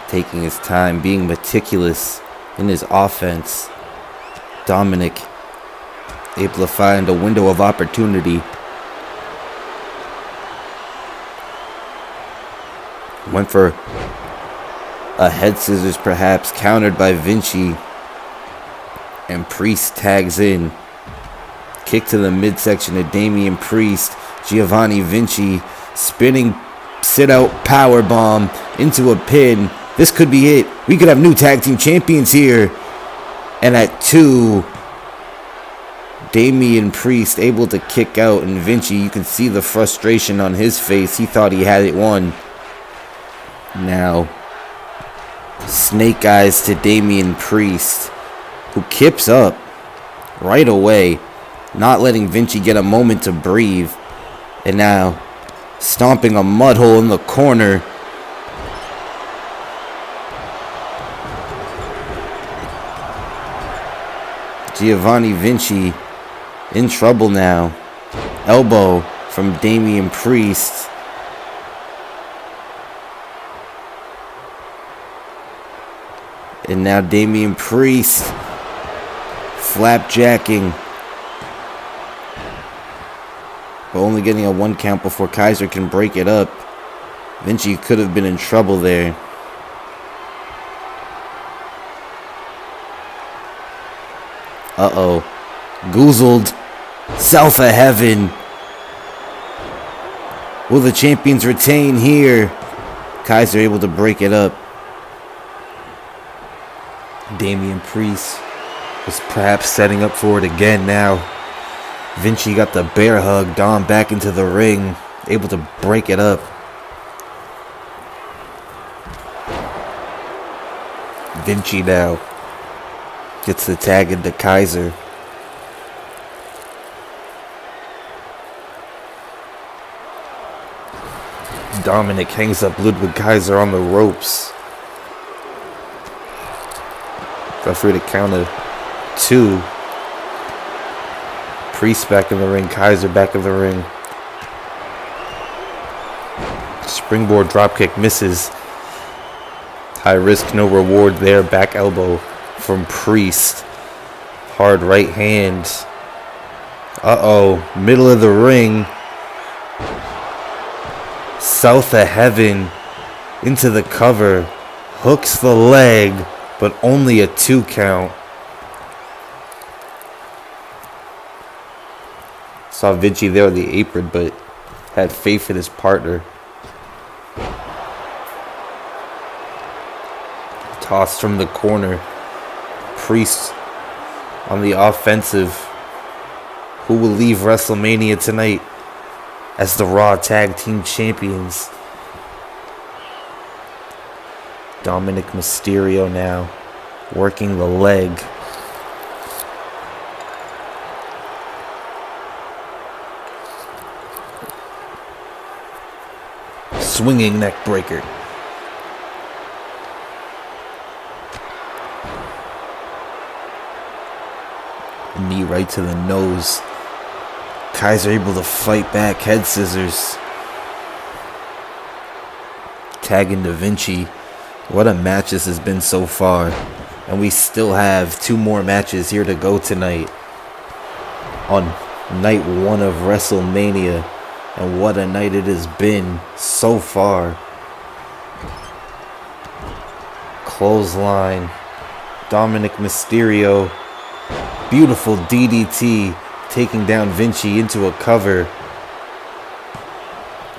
taking his time, being meticulous in his offense. Dominic able to find a window of opportunity. Went for a head scissors perhaps, countered by Vinci. And Priest tags in. Kick to the midsection of Damian Priest. Giovanni Vinci spinning sit-out powerbomb into a pin. This could be it. We could have new tag team champions here. And at 2, Damian Priest able to kick out. And Vinci, you can see the frustration on his face. He thought he had it won. Now, snake eyes to Damian Priest, who kips up right away, not letting Vinci get a moment to breathe. And now, stomping a mud hole in the corner. Giovanni Vinci in trouble now. Elbow from Damian Priest. And now Damian Priest flapjacking. But only getting a 1 count before Kaiser can break it up. Vinci could have been in trouble there. Uh-oh. Goozled. South of heaven. Will the champions retain here? Kaiser able to break it up. Damian Priest was perhaps setting up for it again now. Vinci got the bear hug. Dom back into the ring, able to break it up. Vinci now gets the tag into Kaiser. Dominic hangs up Ludwig Kaiser on the ropes. Referee to count of 2. Priest back in the ring. Kaiser back in the ring. Springboard dropkick misses. High risk, no reward there. Back elbow from Priest. Hard right hand. Middle of the ring. South of heaven. Into the cover. Hooks the leg, but only a 2 count. Saw Vinci there on the apron, but had faith in his partner. Toss from the corner. Priest on the offensive. Who will leave WrestleMania tonight as the Raw Tag Team Champions? Dominic Mysterio now working the leg. Swinging neck breaker. Knee right to the nose. Kaiser able to fight back. Head scissors. Tagging Da Vinci. What a match this has been so far. And we still have 2 more matches here to go tonight. On night 1 of WrestleMania. And what a night it has been so far. Clothesline. Dominic Mysterio. Beautiful DDT. Taking down Vinci into a cover.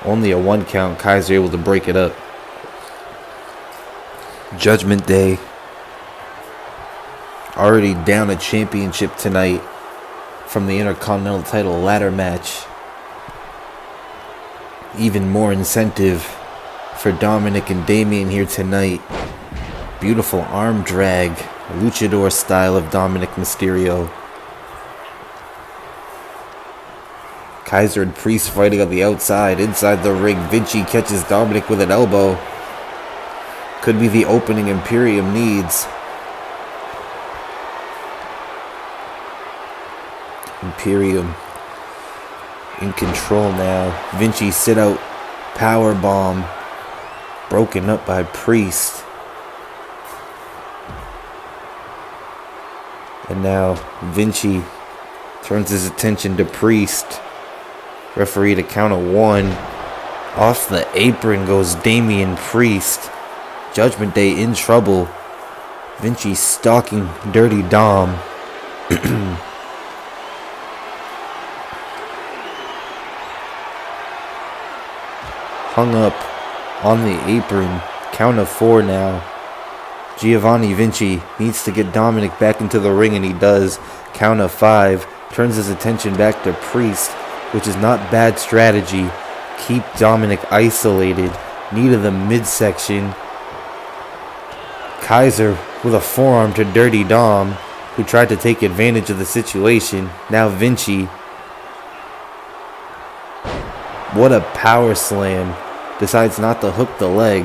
Only a 1 count. Kaiser able to break it up. Judgment Day. Already down a championship tonight from the Intercontinental title ladder match. Even more incentive for Dominic and Damian here tonight. Beautiful arm drag. Luchador style of Dominic Mysterio. Kaiser and Priest fighting on the outside. Inside the ring, Vinci catches Dominic with an elbow. Could be the opening Imperium needs. Imperium in control now. Vinci sit out power bomb. Broken up by Priest. And now Vinci turns his attention to Priest. Referee to count of 1. Off the apron goes Damian Priest. Judgment Day in trouble. Vinci stalking Dirty Dom. Hung up on the apron. Count of 4 now. Giovanni Vinci needs to get Dominic back into the ring, and he does. Count of 5. Turns his attention back to Priest, which is not bad strategy. Keep Dominic isolated. Knee to the midsection. Kaiser with a forearm to Dirty Dom, who tried to take advantage of the situation. Now Vinci. What a power slam. Decides not to hook the leg.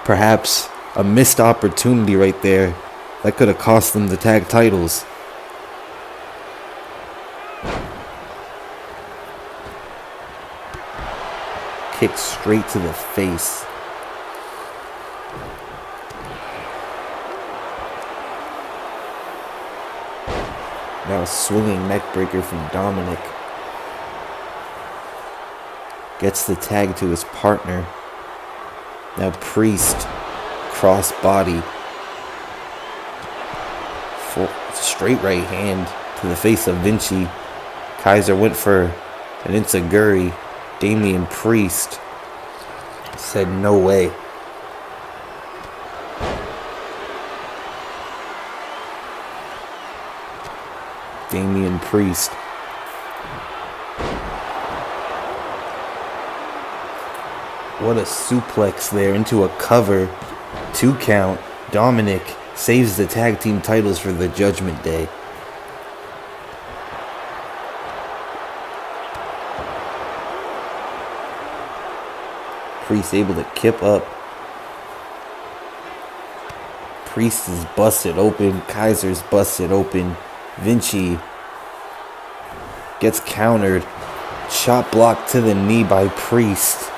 Perhaps a missed opportunity right there. That could have cost them the tag titles. Kick straight to the face. Now a swinging neckbreaker from Dominic. Gets the tag to his partner. Now Priest. Cross body. Straight right hand to the face of Vinci. Kaiser went for an enziguri. Damian Priest said no way. Damian Priest. What a suplex there into a cover. 2 count. Dominic saves the tag team titles for the Judgment Day. Priest able to kip up. Priest is busted open. Kaiser's busted open. Vinci gets countered. Chop block to the knee by Priest.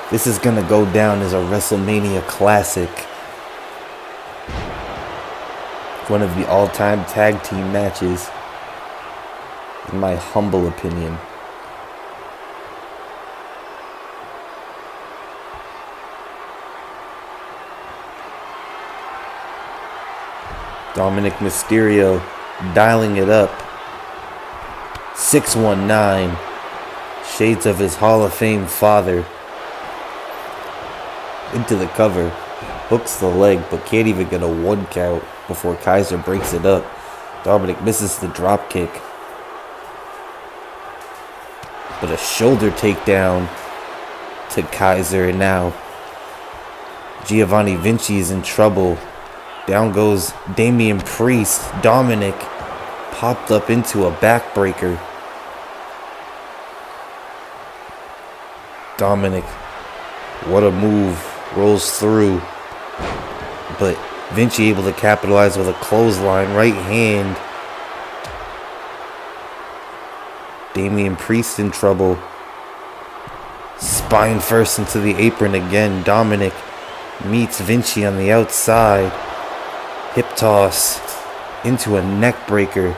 This is going to go down as a WrestleMania classic. One of the all-time tag team matches, in my humble opinion. Dominic Mysterio dialing it up. 619. Shades of his Hall of Fame father. Into the cover. Hooks the leg, but can't even get a 1 count before Kaiser breaks it up. Dominic misses the drop kick. But a shoulder takedown to Kaiser, and now Giovanni Vinci is in trouble. Down goes Damian Priest. Dominic popped up into a backbreaker. Dominic, what a move. Rolls through. But Vinci able to capitalize with a clothesline. Right hand. Damian Priest in trouble. Spine first into the apron again. Dominic meets Vinci on the outside. Hip toss into a neck breaker.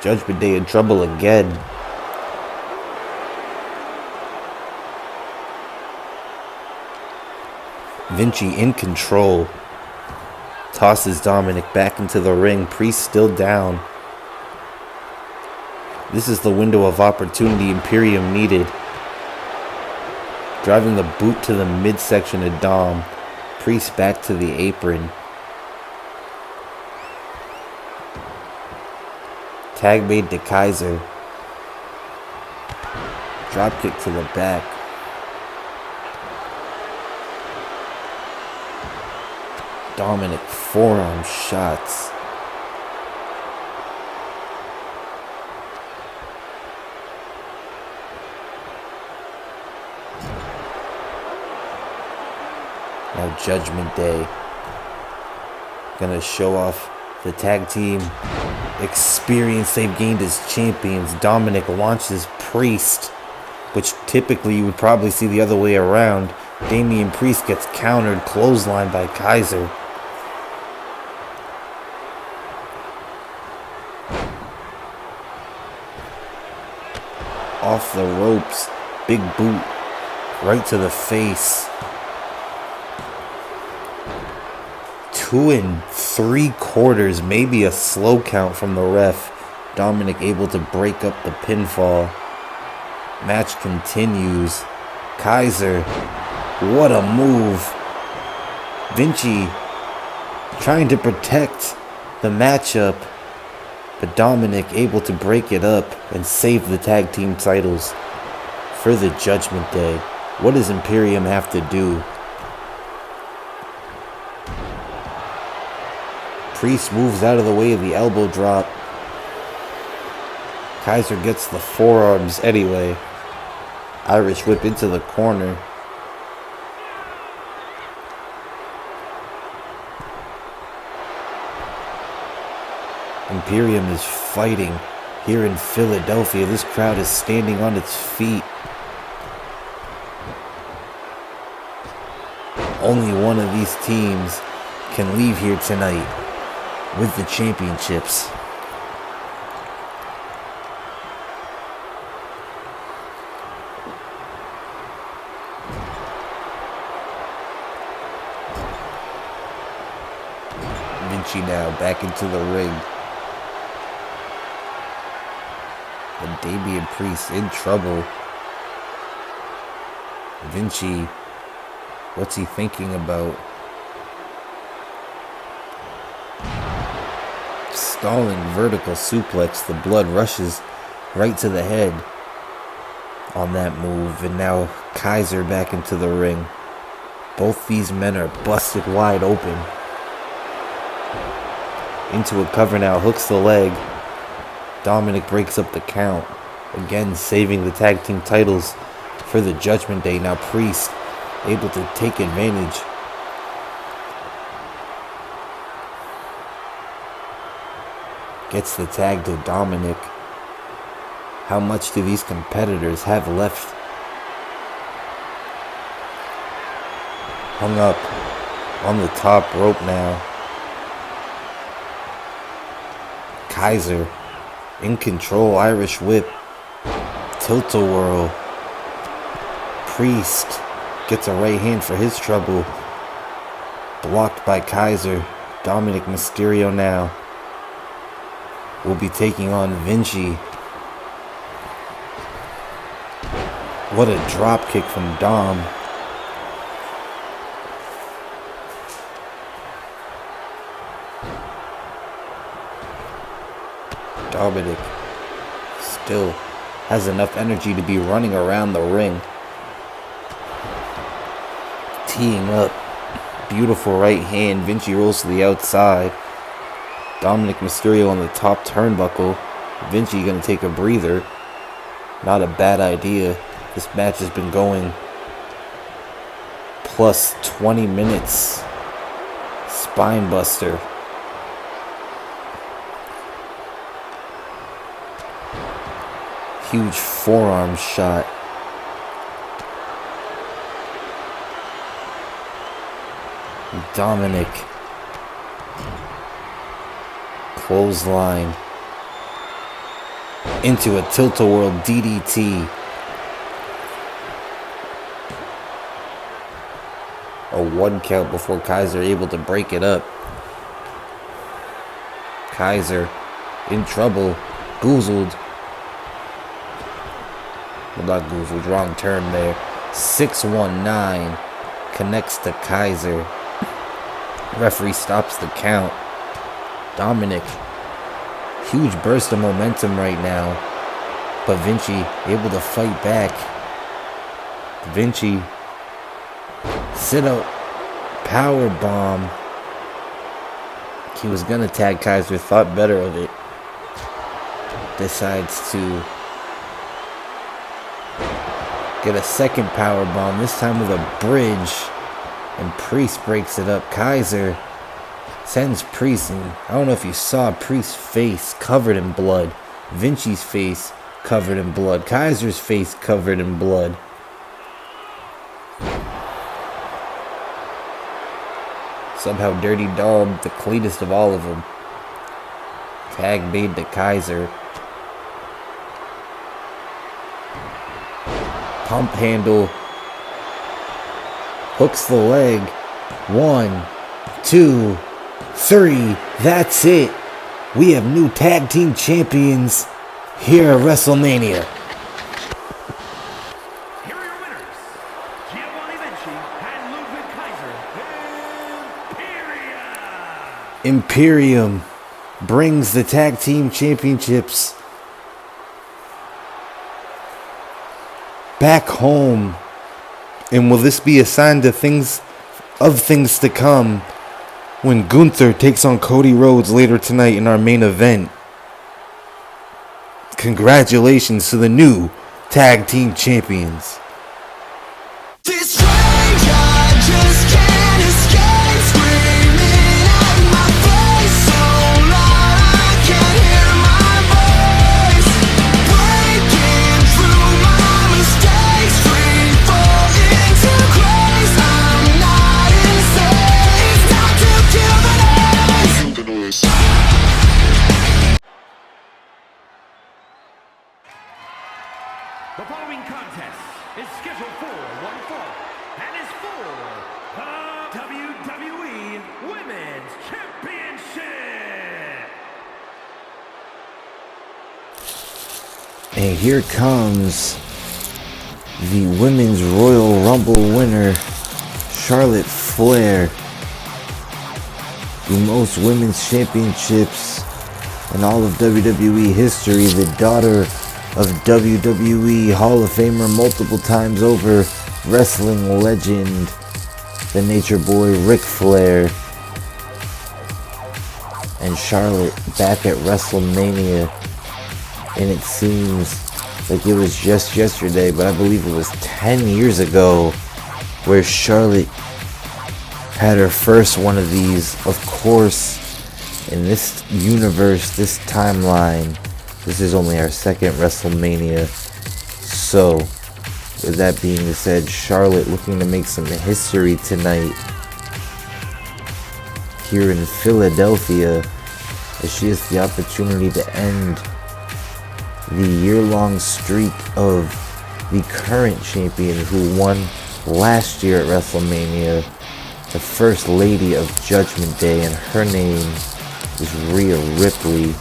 Judgment Day in trouble again. Vinci in control. Tosses Dominic back into the ring. Priest still down. This is the window of opportunity Imperium needed. Driving the boot to the midsection of Dom. Priest back to the apron. Tag made to Kaiser. Drop kick to the back. Dominic forearm shots. Now Judgment Day gonna show off the tag team experience they've gained as champions. Dominic launches Priest, which typically you would probably see the other way around. Damian Priest gets countered, clothesline by Kaiser. Off the ropes, big boot right to the face. 2 3/4, maybe a slow count from the ref. Dominic able to break up the pinfall. Match continues. Kaiser, what a move. Vinci trying to protect the matchup, but Dominic able to break it up and save the tag team titles for the Judgment Day. What does Imperium have to do? Priest moves out of the way of the elbow drop. Kaiser gets the forearms anyway. Irish whip into the corner. Imperium is fighting here in Philadelphia. This crowd is standing on its feet. Only one of these teams can leave here tonight with the championships. Vinci now back into the ring. And Damian Priest in trouble. Vinci, what's he thinking about? Stalling vertical suplex. The blood rushes right to the head on that move. And now Kaiser back into the ring. Both these men are busted wide open. Into a cover now. Hooks the leg. Dominic breaks up the count. Again saving the tag team titles for the Judgment Day. Now Priest able to take advantage. Gets the tag to Dominic. How much do these competitors have left? Hung up on the top rope now. Kaiser in control, Irish whip, tilt-a-whirl. Priest gets a right hand for his trouble. Blocked by Kaiser. Dominic Mysterio now will be taking on Vinci. What a drop kick from Dom. Dominic still has enough energy to be running around the ring. Teeing up. Beautiful right hand. Vinci rolls to the outside. Dominic Mysterio on the top turnbuckle. Vinci gonna take a breather. Not a bad idea. This match has been going plus 20 minutes. Spine buster. Huge forearm shot. Dominic. Clothesline. Into a tilt-a-whirl DDT. A 1 count before Kaiser able to break it up. Kaiser in trouble. Goozled. Well, not goozled. Wrong turn there. 619 connects to Kaiser. Referee stops the count. Dominic. Huge burst of momentum right now. But Vinci able to fight back. Vinci. Sit up. Power bomb. He was gonna tag Kaiser. Thought better of it. Decides to get a second power bomb. This time with a bridge. And Priest breaks it up. Kaiser sends Priest, and I don't know if you saw Priest's face covered in blood. Vinci's face covered in blood. Kaiser's face covered in blood. Somehow Dirty Dog, the cleanest of all of them. Tag made to Kaiser. Pump handle. Hooks the leg. 1, 2, 3. That's it. We have new tag team champions here at WrestleMania. Here are your winners, Giovanni Vinci and Ludwig Kaiser. Imperium brings the tag team championships back home. And will this be a sign to things to come when Gunther takes on Cody Rhodes later tonight in our main event? Congratulations to the new tag team champions. This rage I just can't escape, screaming at my face so loud I can't hear my voice. Breaking through my mistakes, free falling to grace. I'm not insane. It's time to kill the noise. The following contest is scheduled for one fall and is for the WWE Women's Championship. And here comes the Women's Royal Rumble winner, Charlotte Flair. The most women's championships in all of WWE history. The daughter of WWE Hall of Famer multiple times over, wrestling legend, the Nature Boy Ric Flair. And Charlotte back at WrestleMania. And it seems like it was just yesterday, but I believe it was 10 years ago where Charlotte had her first one of these. Of course, in this universe, this timeline, this is only our second WrestleMania. So, with that being said, Charlotte looking to make some history tonight here in Philadelphia, as she has the opportunity to end the year-long streak of the current champion who won last year at WrestleMania, the First Lady of Judgment Day, and her name is Rhea Ripley.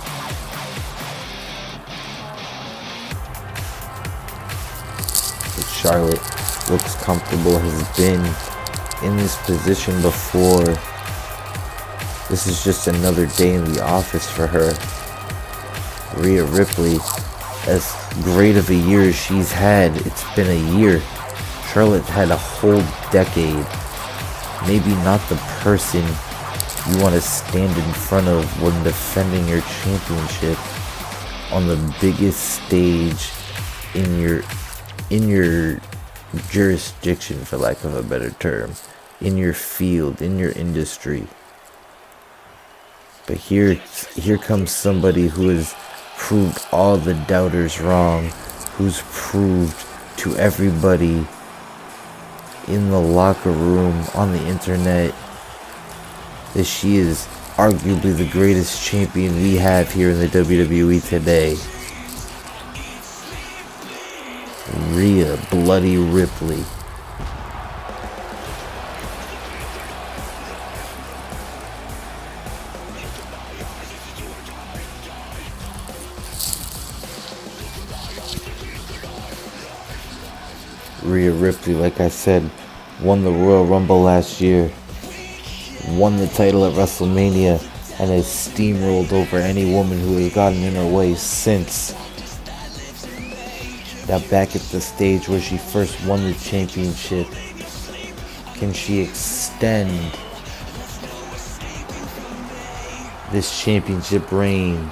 But Charlotte looks comfortable, has been in this position before. This is just another day in the office for her. Rhea Ripley, as great of a year as she's had, it's been a year. Charlotte had a whole decade. Maybe not the person you want to stand in front of when defending your championship on the biggest stage in your jurisdiction, for lack of a better term, in your field, in your industry. But here comes somebody who has proved all the doubters wrong, who's proved to everybody in the locker room, on the internet, that she is arguably the greatest champion we have here in the WWE today. Rhea Bloody Ripley. Rhea Ripley, like I said, won the Royal Rumble last year, won the title at WrestleMania, and has steamrolled over any woman who has gotten in her way since. Now back at the stage where she first won the championship, can she extend this championship reign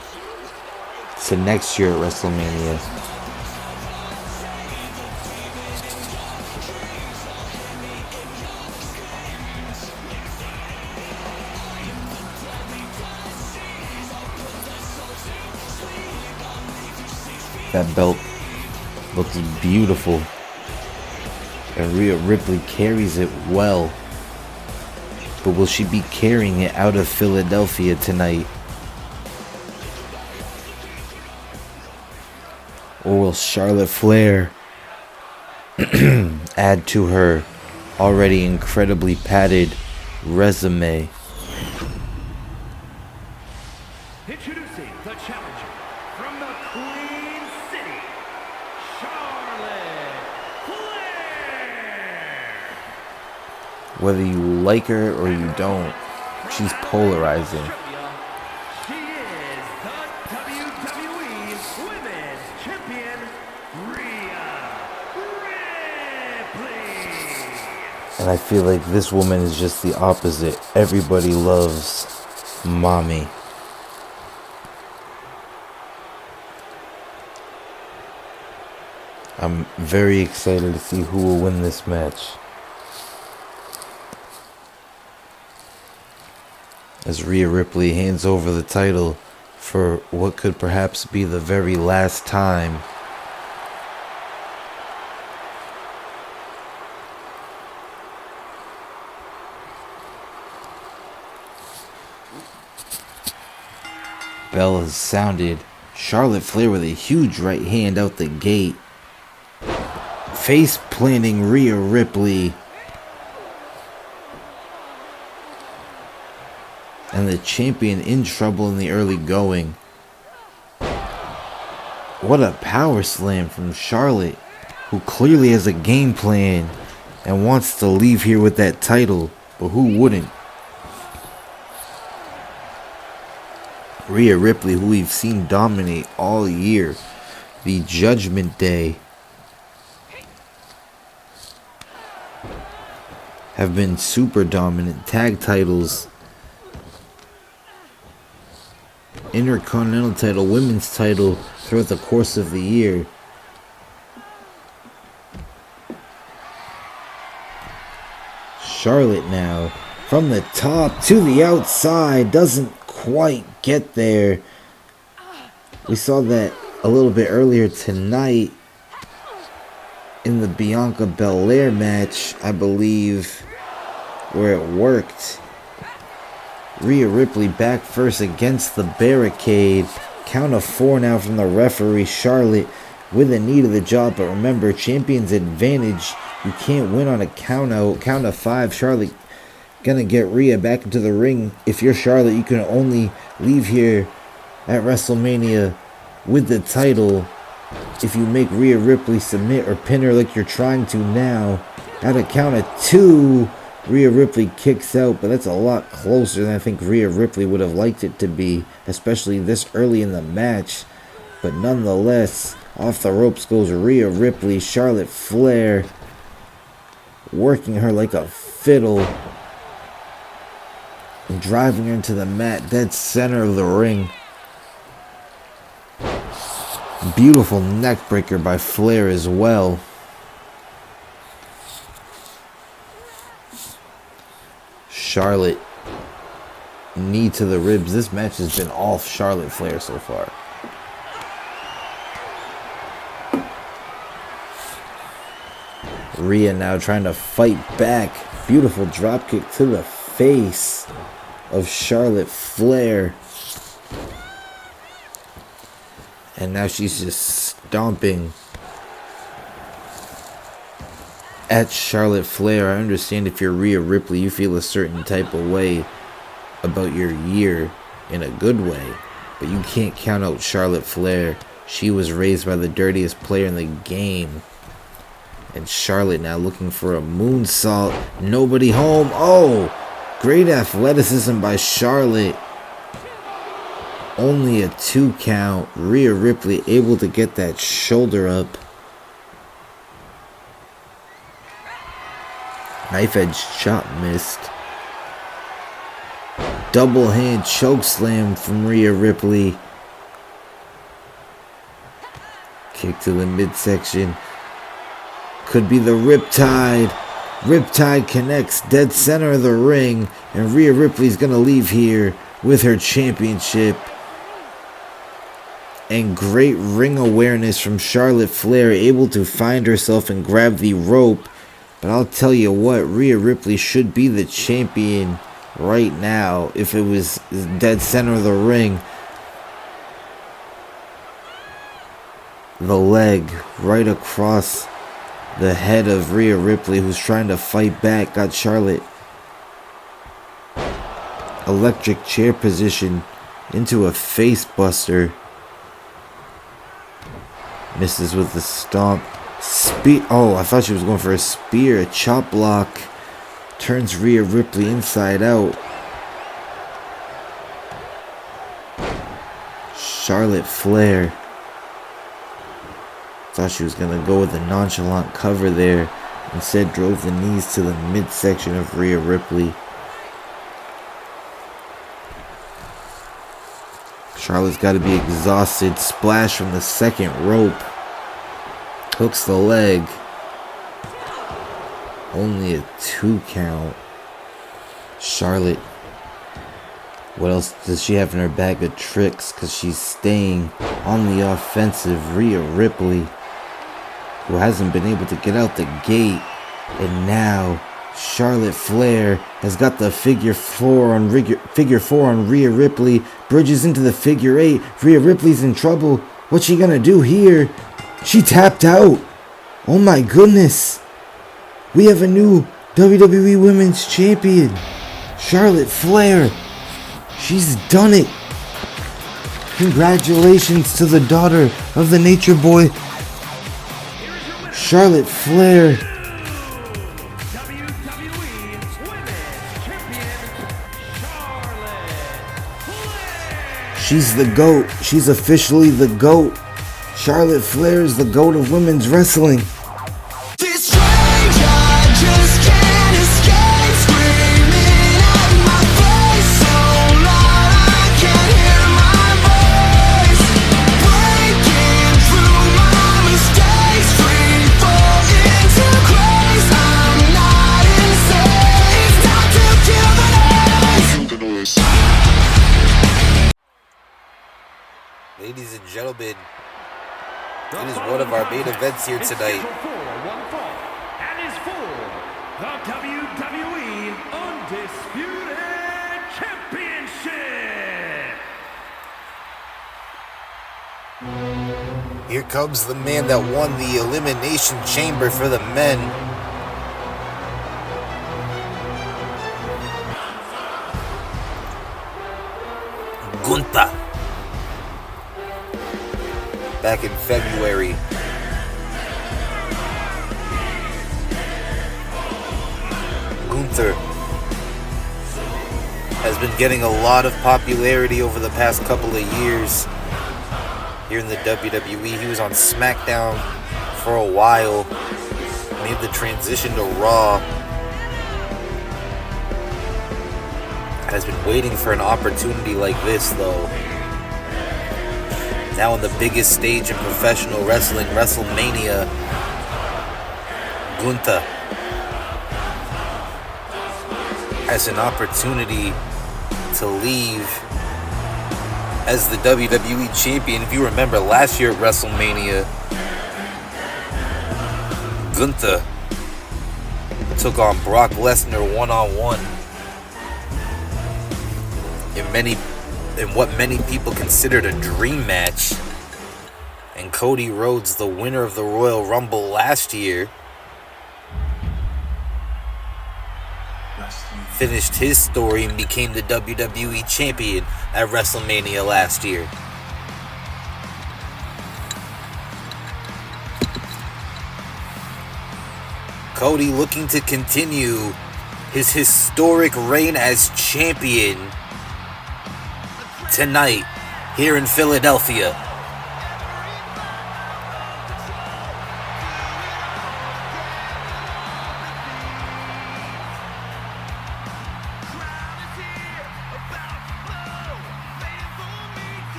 to next year at WrestleMania? That belt looks beautiful, and Rhea Ripley carries it well. But will she be carrying it out of Philadelphia tonight? Or will Charlotte Flair add to her already incredibly padded resume? Introducing the challenger from the Queen City, Charlotte Flair. Whether you like her or you don't, she's polarizing. She is the WWE Women's Champion, Rhea Ripley. And I feel like this woman is just the opposite. Everybody loves mommy. I'm very excited to see who will win this match, as Rhea Ripley hands over the title for what could perhaps be the very last time. Bell has sounded. Charlotte Flair with a huge right hand out the gate, face planting Rhea Ripley. And the champion in trouble in the early going. What a power slam from Charlotte, who clearly has a game plan and wants to leave here with that title, but who wouldn't? Rhea Ripley, who we've seen dominate all year, the Judgment Day, have been super dominant. Tag titles, Intercontinental title, women's title throughout the course of the year. Charlotte now from the top to the outside. Doesn't quite get there. We saw that a little bit earlier tonight in the Bianca Belair match, I believe, where it worked. Rhea Ripley back first against the barricade. Count of 4 now from the referee. Charlotte with a knee to the jaw, but remember, champion's advantage. You can't win on a count of 5. Charlotte gonna get Rhea back into the ring. If you're Charlotte, you can only leave here at WrestleMania with the title if you make Rhea Ripley submit or pin her like you're trying to now. At a count of 2, Rhea Ripley kicks out, but that's a lot closer than I think Rhea Ripley would have liked it to be, especially this early in the match. But nonetheless, off the ropes goes Rhea Ripley. Charlotte Flair working her like a fiddle and driving her into the mat, dead center of the ring. Beautiful neck breaker by Flair as well. Charlotte, knee to the ribs. This match has been all Charlotte Flair so far. Rhea now trying to fight back. Beautiful dropkick to the face of Charlotte Flair. And now she's just stomping at Charlotte Flair. I understand if you're Rhea Ripley, you feel a certain type of way about your year in a good way. But you can't count out Charlotte Flair. She was raised by the dirtiest player in the game. And Charlotte now looking for a moonsault. Nobody home. Oh, great athleticism by Charlotte. Only a 2 count. Rhea Ripley able to get that shoulder up. Knife edge chop missed. Double hand choke slam from Rhea Ripley. Kick to the midsection. Could be the Riptide. Riptide connects dead center of the ring. And Rhea Ripley's going to leave here with her championship. And great ring awareness from Charlotte Flair, able to find herself and grab the rope. But I'll tell you what, Rhea Ripley should be the champion right now if it was dead center of the ring. The leg right across the head of Rhea Ripley, who's trying to fight back, got Charlotte. Electric chair position into a face buster. Misses with the stomp. Oh, I thought she was going for a spear. A chop block. Turns Rhea Ripley inside out. Charlotte Flair. Thought she was going to go with a nonchalant cover there. Instead drove the knees to the midsection of Rhea Ripley. Charlotte's got to be exhausted. Splash from the second rope. Hooks the leg. Only a 2 count. Charlotte. What else does she have in her bag of tricks? Because she's staying on the offensive. Rhea Ripley, who hasn't been able to get out the gate. And now Charlotte Flair has got the figure four on Rhea Ripley. Bridges into the figure 8. Rhea Ripley's in trouble. What's she gonna do here? She tapped out. Oh my goodness. We have a new WWE Women's Champion. Charlotte Flair. She's done it. Congratulations to the daughter of the Nature Boy, Charlotte Flair. She's the GOAT. She's officially the GOAT. Charlotte Flair is the GOAT of women's wrestling. This rage I just can't escape, screaming at my face so loud I can't hear my voice. Breaking through my mistakes, free fall into grace. I'm not insane. Ladies and gentlemen, it is one of our main events here tonight. And is for the WWE Undisputed Championship. Here comes the man that won the Elimination Chamber for the men. Gunther. Back in February. Gunther has been getting a lot of popularity over the past couple of years here in the WWE. He was on SmackDown for a while, made the transition to Raw. Has been waiting for an opportunity like this, though. Now on the biggest stage in professional wrestling, WrestleMania, Gunther has an opportunity to leave as the WWE Champion. If you remember last year at WrestleMania, Gunther took on Brock Lesnar one-on-one in what many people considered a dream match. And Cody Rhodes, the winner of the Royal Rumble last year, finished his story and became the WWE Champion at WrestleMania last year. Cody looking to continue his historic reign as champion tonight here in Philadelphia.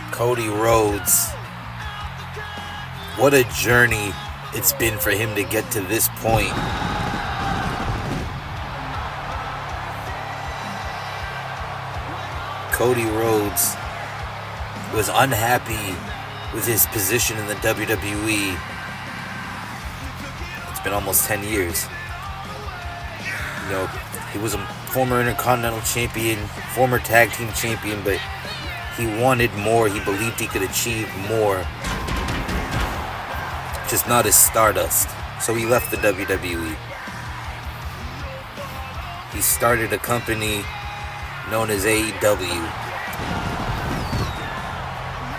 Cody Rhodes. What a journey it's been for him to get to this point. Cody Rhodes was unhappy with his position in the WWE. It's been almost 10 years. You know, he was a former Intercontinental Champion, former Tag Team Champion, but he wanted more. He believed he could achieve more. Just not as Stardust. So he left the WWE. He started a company known as AEW.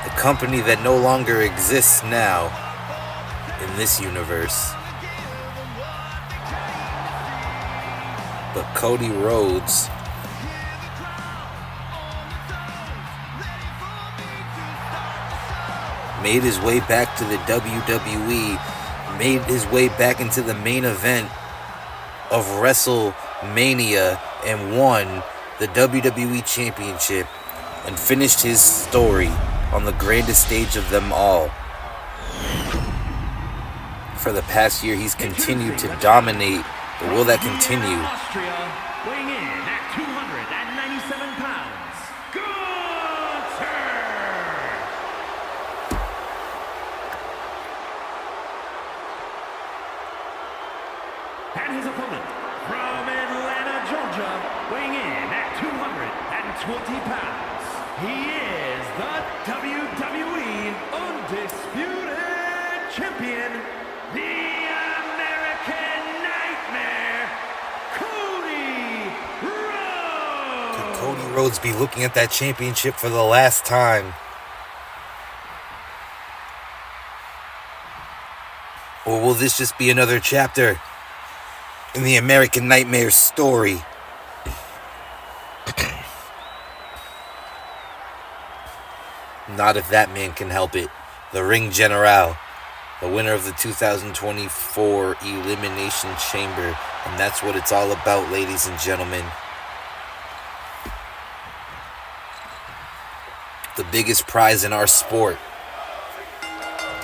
A company that no longer exists now in this universe. But Cody Rhodes made his way back to the WWE, made his way back into the main event of WrestleMania and won the WWE Championship and finished his story on the grandest stage of them all. For the past year, he's continued to dominate, but will that continue? Austria, weighing in at 297 pounds, Gunther! And his opponent, from Atlanta, Georgia, weighing in at 220 pounds, he is the WWE Undisputed Champion, the American Nightmare, Cody Rhodes! Could Cody Rhodes be looking at that championship for the last time? Or will this just be another chapter in the American Nightmare story? Not if that man can help it. The Ring General, the winner of the 2024 Elimination Chamber. And that's what it's all about, ladies and gentlemen. The biggest prize in our sport.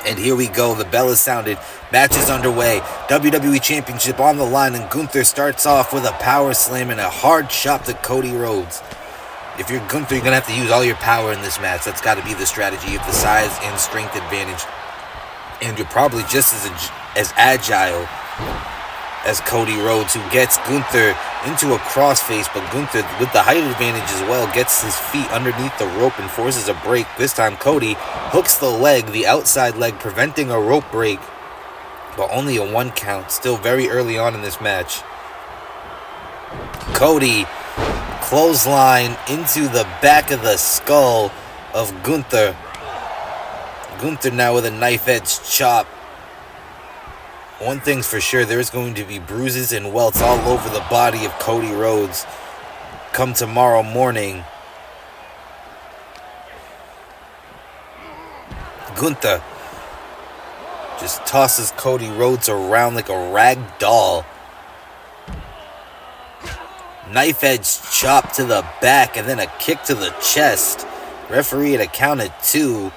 And here we go. The bell is sounded. Match is underway. WWE Championship on the line. And Gunther starts off with a power slam and a hard chop to Cody Rhodes. If you're Gunther, you're going to have to use all your power in this match. That's got to be the strategy. You have the size and strength advantage. And you're probably just as agile as Cody Rhodes, who gets Gunther into a crossface. But Gunther, with the height advantage as well, gets his feet underneath the rope and forces a break. This time, Cody hooks the leg, the outside leg, preventing a rope break. But only a 1 count. Still very early on in this match. Cody clothesline into the back of the skull of Gunther. Gunther now with a knife-edge chop. One thing's for sure, there's going to be bruises and welts all over the body of Cody Rhodes come tomorrow morning. Gunther just tosses Cody Rhodes around like a rag doll. Knife edge chop to the back and then a kick to the chest. Referee at a count of 2.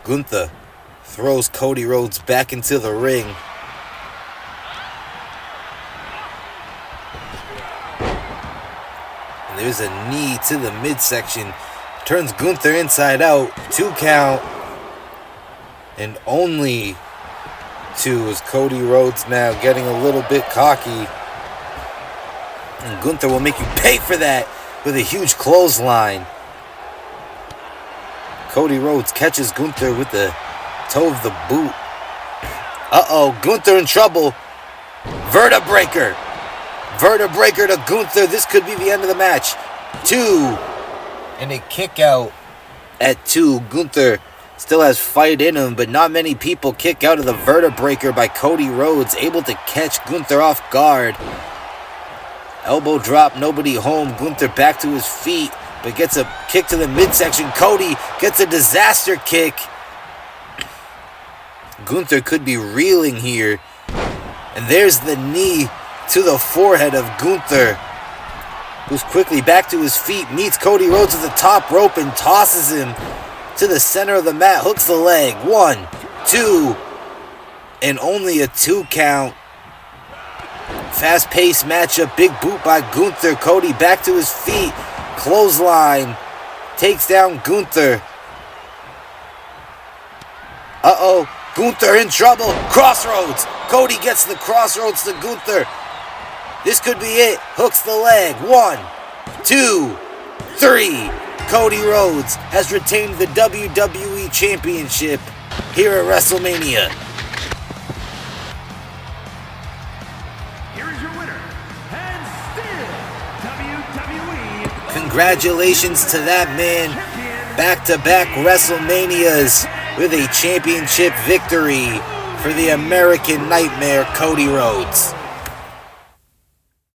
Gunther throws Cody Rhodes back into the ring. And there's a knee to the midsection. Turns Gunther inside out. 2 count. And only 2 as Cody Rhodes now getting a little bit cocky. And Gunther will make you pay for that with a huge clothesline. Cody Rhodes catches Gunther with the toe of the boot. Uh-oh, Gunther in trouble. Vertebreaker. Vertebreaker to Gunther. This could be the end of the match. 2. And a kick out at 2. Gunther still has fight in him, but not many people kick out of the Vertebreaker by Cody Rhodes. Able to catch Gunther off guard. Elbow drop, nobody home. Gunther back to his feet, but gets a kick to the midsection. Cody gets a disaster kick. Gunther could be reeling here. And there's the knee to the forehead of Gunther, who's quickly back to his feet, meets Cody Rhodes at the top rope and tosses him to the center of the mat. Hooks the leg. 1, 2, and only a 2 count. Fast-paced matchup. Big boot by Gunther. Cody back to his feet. Clothesline. Takes down Gunther. Uh-oh. Gunther in trouble. Crossroads. Cody gets the crossroads to Gunther. This could be it. Hooks the leg. 1, 2, 3. Cody Rhodes has retained the WWE Championship here at WrestleMania. Here is your winner, and still WWE. Congratulations to that man. Back-to-back WrestleManias with a championship victory for the American Nightmare, Cody Rhodes.